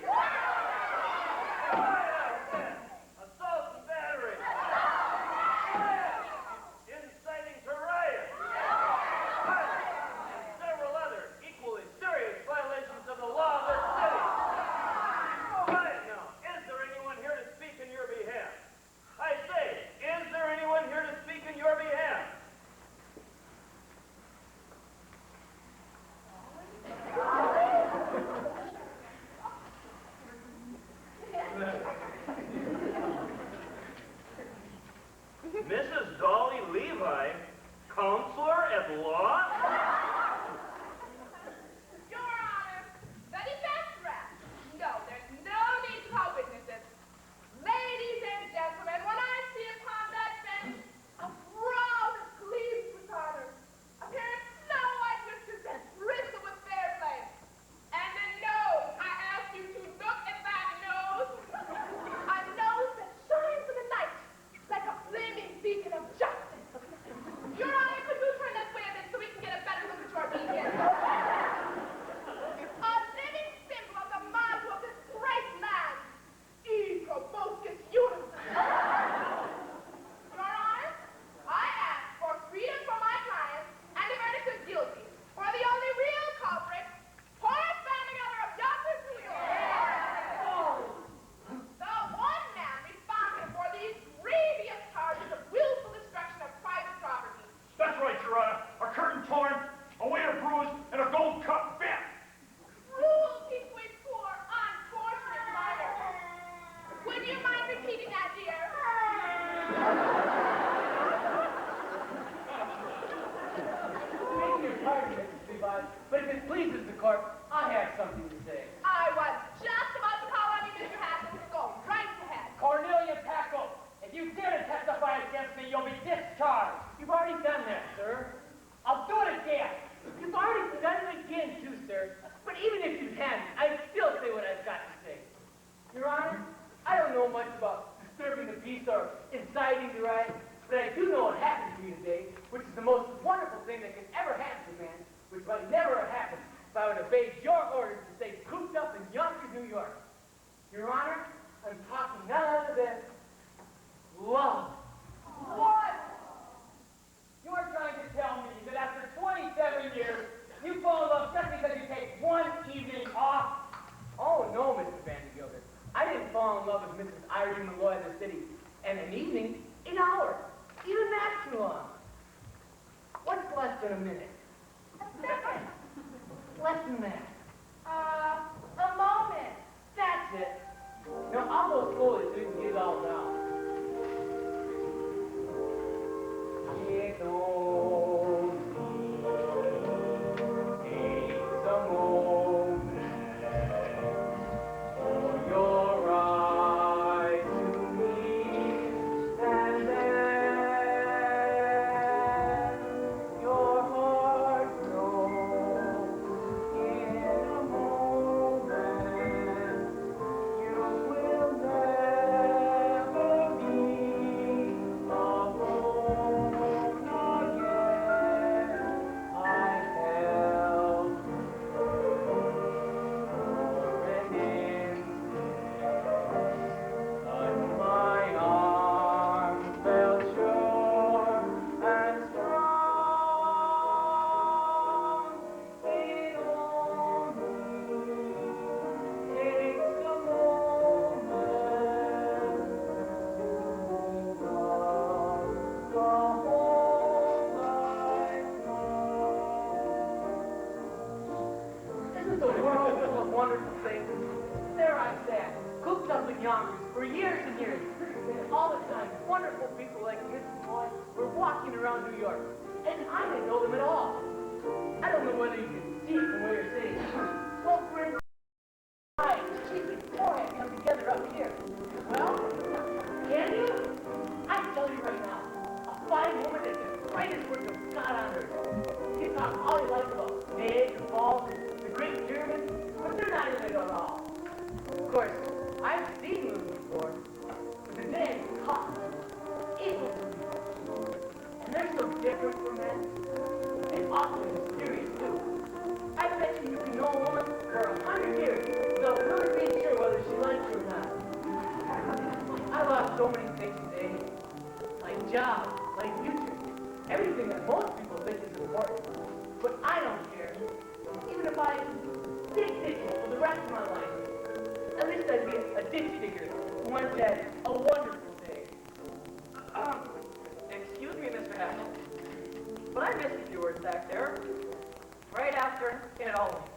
Assault and battery. Inciting to riot. And several other equally serious violations of the law of this city. Quiet now. Is there anyone here to speak in your behalf? I say, is there anyone here to speak in your behalf? Mrs. Dolly Levi, counselor at law? Your Honor, the defense rep. No, there's no need to call witnesses. Ladies and gentlemen, when I see upon that bench a brown gleams with honor, a pair of snow-white whiskers that bristle with fair flame, and a nose, I ask you to look at that nose. A nose that shines in the night like a flaming beacon of justice. Your Honor, could you turn this way a bit so we can get a better look at your beacon? A living symbol of the motto of this great land, E proboscis unum. Your Honor, I ask for freedom for my client, and the verdict is guilty for the only real culprit, Horace Vandergelder of Yonkers, New York. The one man responsible for these grievous charges of willful destruction of private property. That's right, Your Honor. A curtain torn, a waiter bruised, and a gold cup bent. Cruelty to a poor, unfortunate minor. Would you mind repeating that, dear? Beg your pardon, Mrs. Levi, but if it pleases the court, I have something to say. I was just about to call on you, Mr. Haskell. Go right ahead. Cornelia Packle, if you dare to testify against me, you'll be discharged. You've already done that, sir. I'll do it again. You've already done it again, too, sir. But even if you hadn't, I'd still say what I've got to say. Your Honor, I don't know much about disturbing the peace or inciting the riot, but I do know what happened to me today, which is the most wonderful thing that can ever happen to man, which might never have happened if I would have obeyed your orders to stay cooped up in Yonkers, New York. Your Honor, I'm talking none other than love. What? You're trying to tell me that after 27 years, you fall in love just because you take one evening off? Oh, no, Mr. Vandergelder. I didn't fall in love with Mrs. Irene Malloy of the city. And an evening, an hour, even that's too long. What's less than a minute? A second. Less than that. A moment. That's it. Now, I'll go slowly so you can get it all down. It only takes a moment for your eyes to meet, and then your heart up with Yonkers for years and years. And all the time, wonderful people like Mrs. Boy were walking around New York. And I didn't know them at all. I don't know whether you can see it from where you're sitting. Well, Grantsburg, cheek and forehead come together up here. Well, can you? I tell you right now, a fine woman is the greatest work of God on earth. You talk all you like about Meg and Falls and the Great Pyramid, but they're not in it at all. Of course, I've seen them before, but the name's cost equal to me. And they're so different from men, and awfully mysterious too. I bet you can know a woman for 100 years without really being sure whether she likes you or not. I lost so many things today, like jobs, like future, everything that most people think is important. But I don't care. Even if I dig ditches for the rest of my life, at least I'd be a ditch digger who once had a wonderful day. Excuse me, Mr. Haskell, but I missed a few words back there, right after it all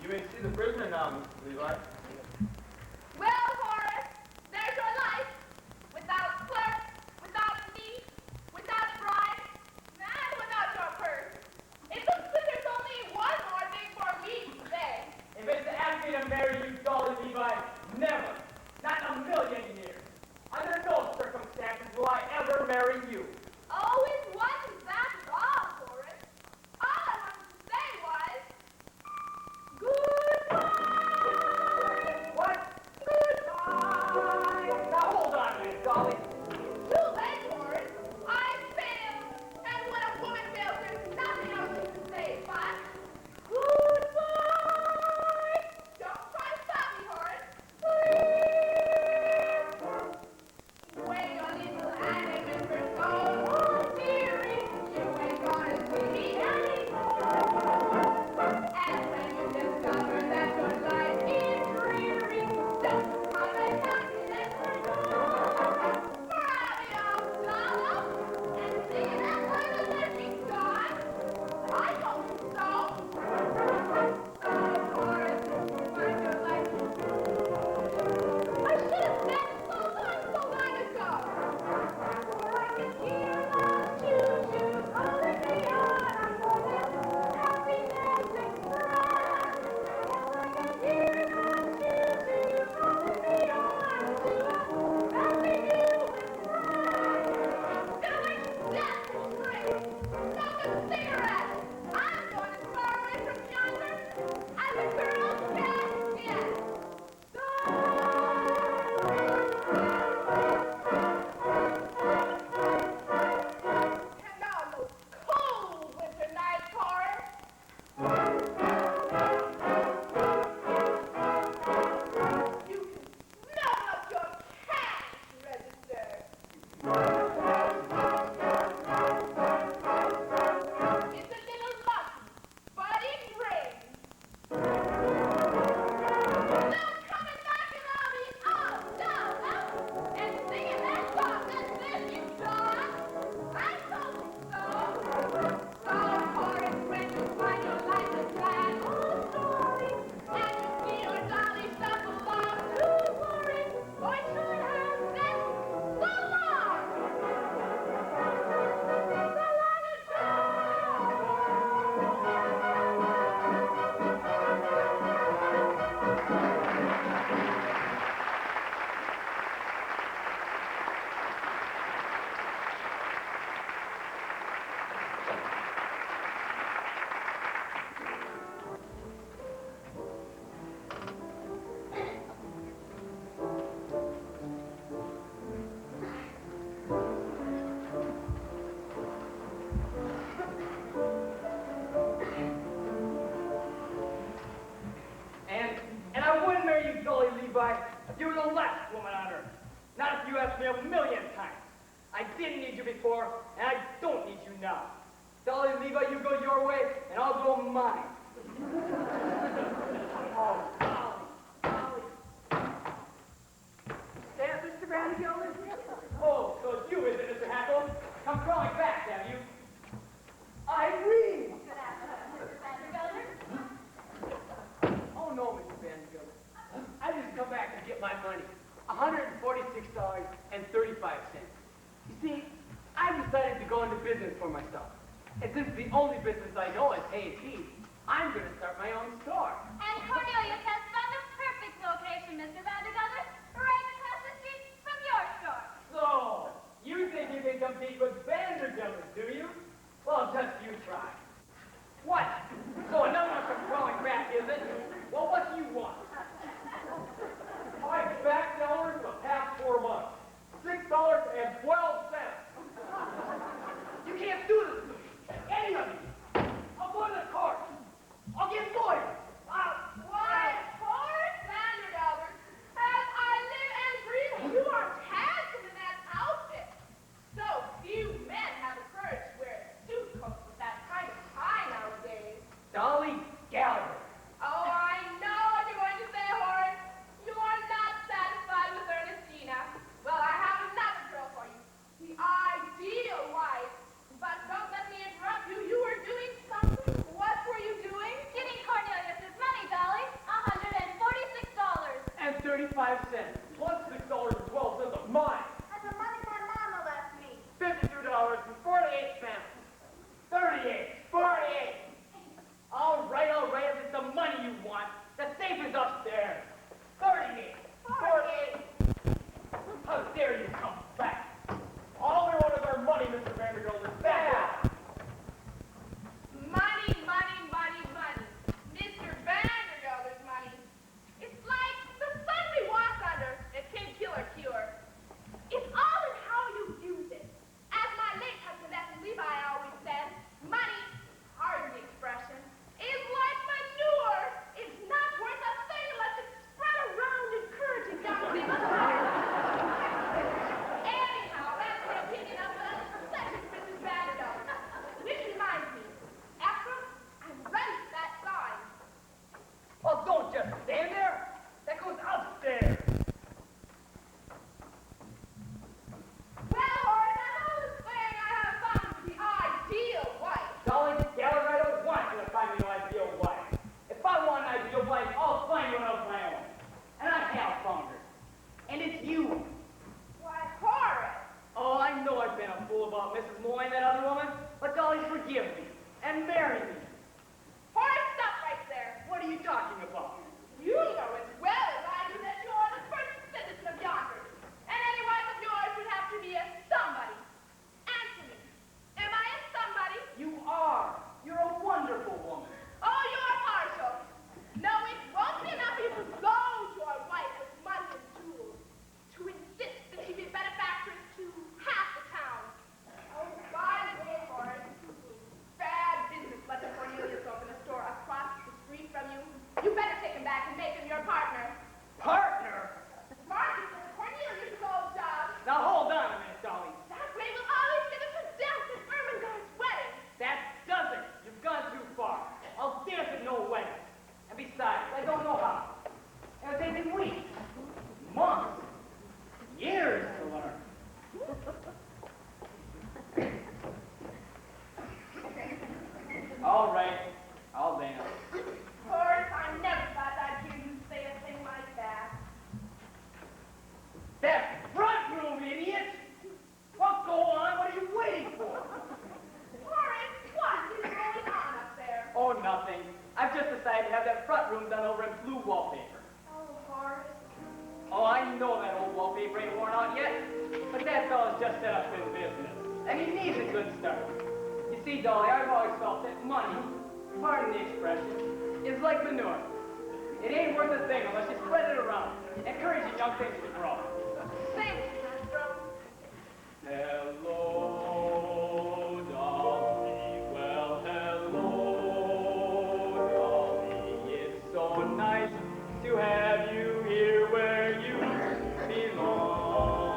You may see the prisoner now, Mr. Levi. Well, Horace, there's your life. Without clerk, without fee, without bribe, and without your purse. It looks like there's only one more thing for me to say. If it's asking to marry you, Dolly Levi, never, not in a million years. Under no circumstances will I ever marry you. Oh, it wasn't that at all, Horace. All I wanted to say was, goodbye. Not if you ask me a million times. I didn't need you before, and I don't need you now. Dolly and Levi, you go your way, and I'll go mine. Oh, Dolly. There, Mr. Vandergilder? Oh, so it's you, is it, Mr. Hackle? Come crawling back, have you? Irene! Good afternoon, Mr. Vandergelder. Oh, no, Mr. Vandergilder. I just come back to get my money. $146.35. You see, I decided to go into business for myself. And since the only business I know is A&P, I'm going to start my own store. And Cornelius has found the perfect location, Mr. Vandergelder, right across the street from your store. So, you think you can compete with Vandergilder, do you? Well, just you try. What? So another one from crawling back, is it? Well, what do you want? My back salary for the past 4 months. $6.12. You can't do this to me. Any of you. I'll go to the court. I'll get lawyers. Why, poor Vandergelder, as I live and breathe, you are handsome in that outfit. So few men have the courage to wear suit coats with that kind of tie nowadays. Dolly Gallagher. Oh, I know what you're going to say, Horace. You are not satisfied with Ernestina. Well, I have another girl for you. The ideal wife. But don't let me interrupt you. You were doing something. What were you doing? Getting Cornelius's money, Dolly. $146. And 35 cents. Plus $6.12 of mine. That's the money my mama left me. $52.48. 38. 48. All right, if it's the money you want. The safe is upstairs. 38. 48. How dare you come back? All we want is our money, Mr. Vanderbilt. Is that Money, money, money, money. Mr. Vandergelder's money. It's like the sun we walk under. It can kill or cure. It's all in how you use it. As my late husband, Mr. Levi, always said, money, pardon the expression, is like manure. It's not worth a thing unless it's spread around encouraging young people. Anyhow, that's the opinion of the second Mrs. Vandergelder. Which reminds me, Ephraim, I'm ready for that sign. Well, don't just stand there. That goes upstairs. Well, Horace, I'm always saying I have found the ideal wife. Dolly Gallagher, I don't want you to find me an ideal wife. If I want an ideal wife, I'll find one of my own. And I have found her. And it's you. Why, Horace. Oh, I know I've been a fool about Mrs. Moyne, that other woman, but Dolly, forgive me and marry me. Horace, stop right there. What are you talking about? You know as well as I do that you are the first citizen of yonder. And any wife of yours would have to be a somebody. Answer me. Am I a somebody? You are. You're a wonderful woman. Oh, you are partial. No, it won't be enough for you to goad your wife with money and tools. To insist that she be benefactress to half the town. Oh, by the way, Horace, bad business letting Cornelius open a store across the street from you. You better take him back and make him your partner. Partner? Marcus is Cornelius' old job. Now hold on a minute, Dolly. That way we'll always get us to dance at Ermengarde's wedding. That doesn't. You've gone too far. I'll dance at no wedding. And besides, I don't know how. It'll take me weeks, months, years to learn. All right, I'll dance. Horace, I never thought I'd hear you say a thing like that. That front room, idiot! Well, go on. What are you waiting for? Horace, what is going on up there? Oh, nothing. I've just decided to have that front room done over in blue wallpaper. Oh, Horace. Oh, I know that old wallpaper ain't worn out yet, but that fella's just set up in business, and he needs a good start. You see, Dolly, I've always felt that money, pardon the expression, is like manure. It ain't worth a thing unless you spread it around, encouraging young things to grow. Thanks, Maestro. Hello, Dolly. Well, hello, Dolly. It's so nice to have you here where you belong.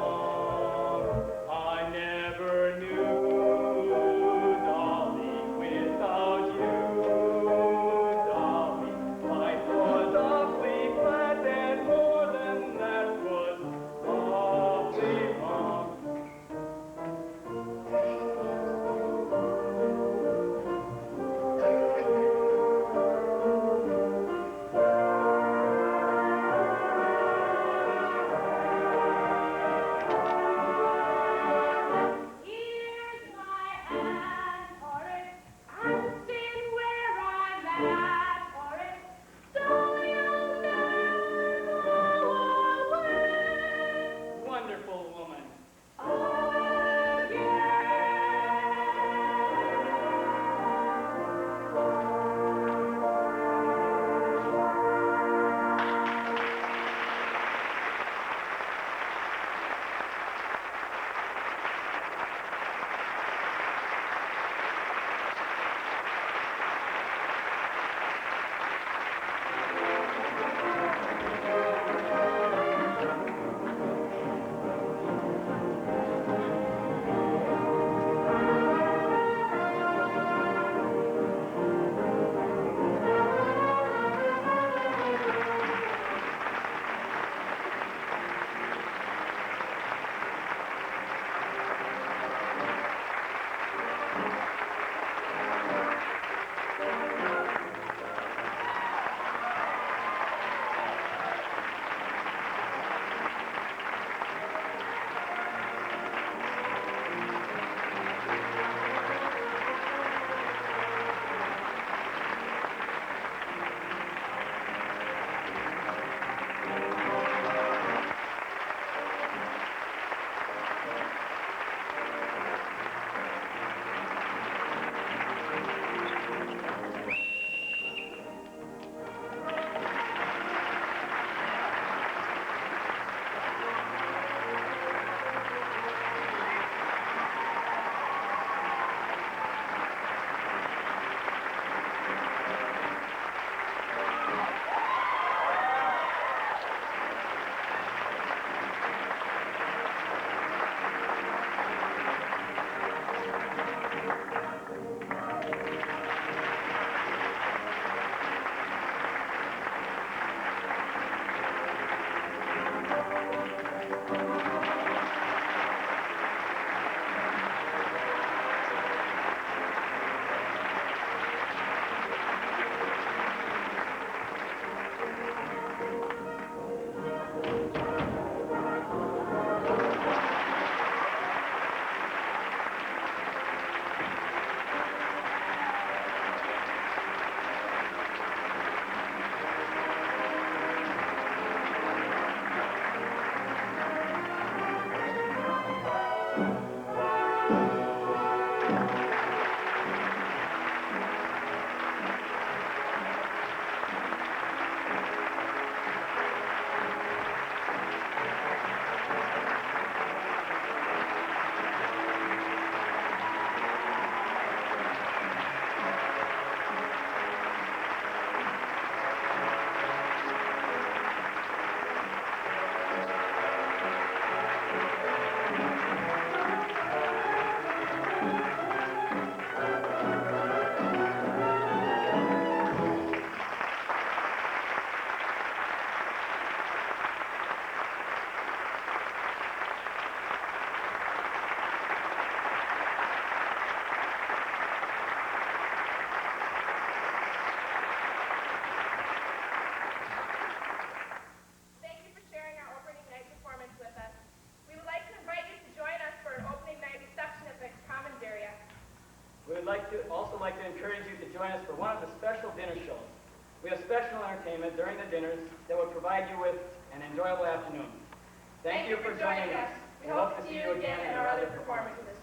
also like to encourage you to join us for one of the special dinner shows. We have special entertainment during the dinners that will provide you with an enjoyable afternoon. Thank you for joining us. We hope to see you again in our other performances.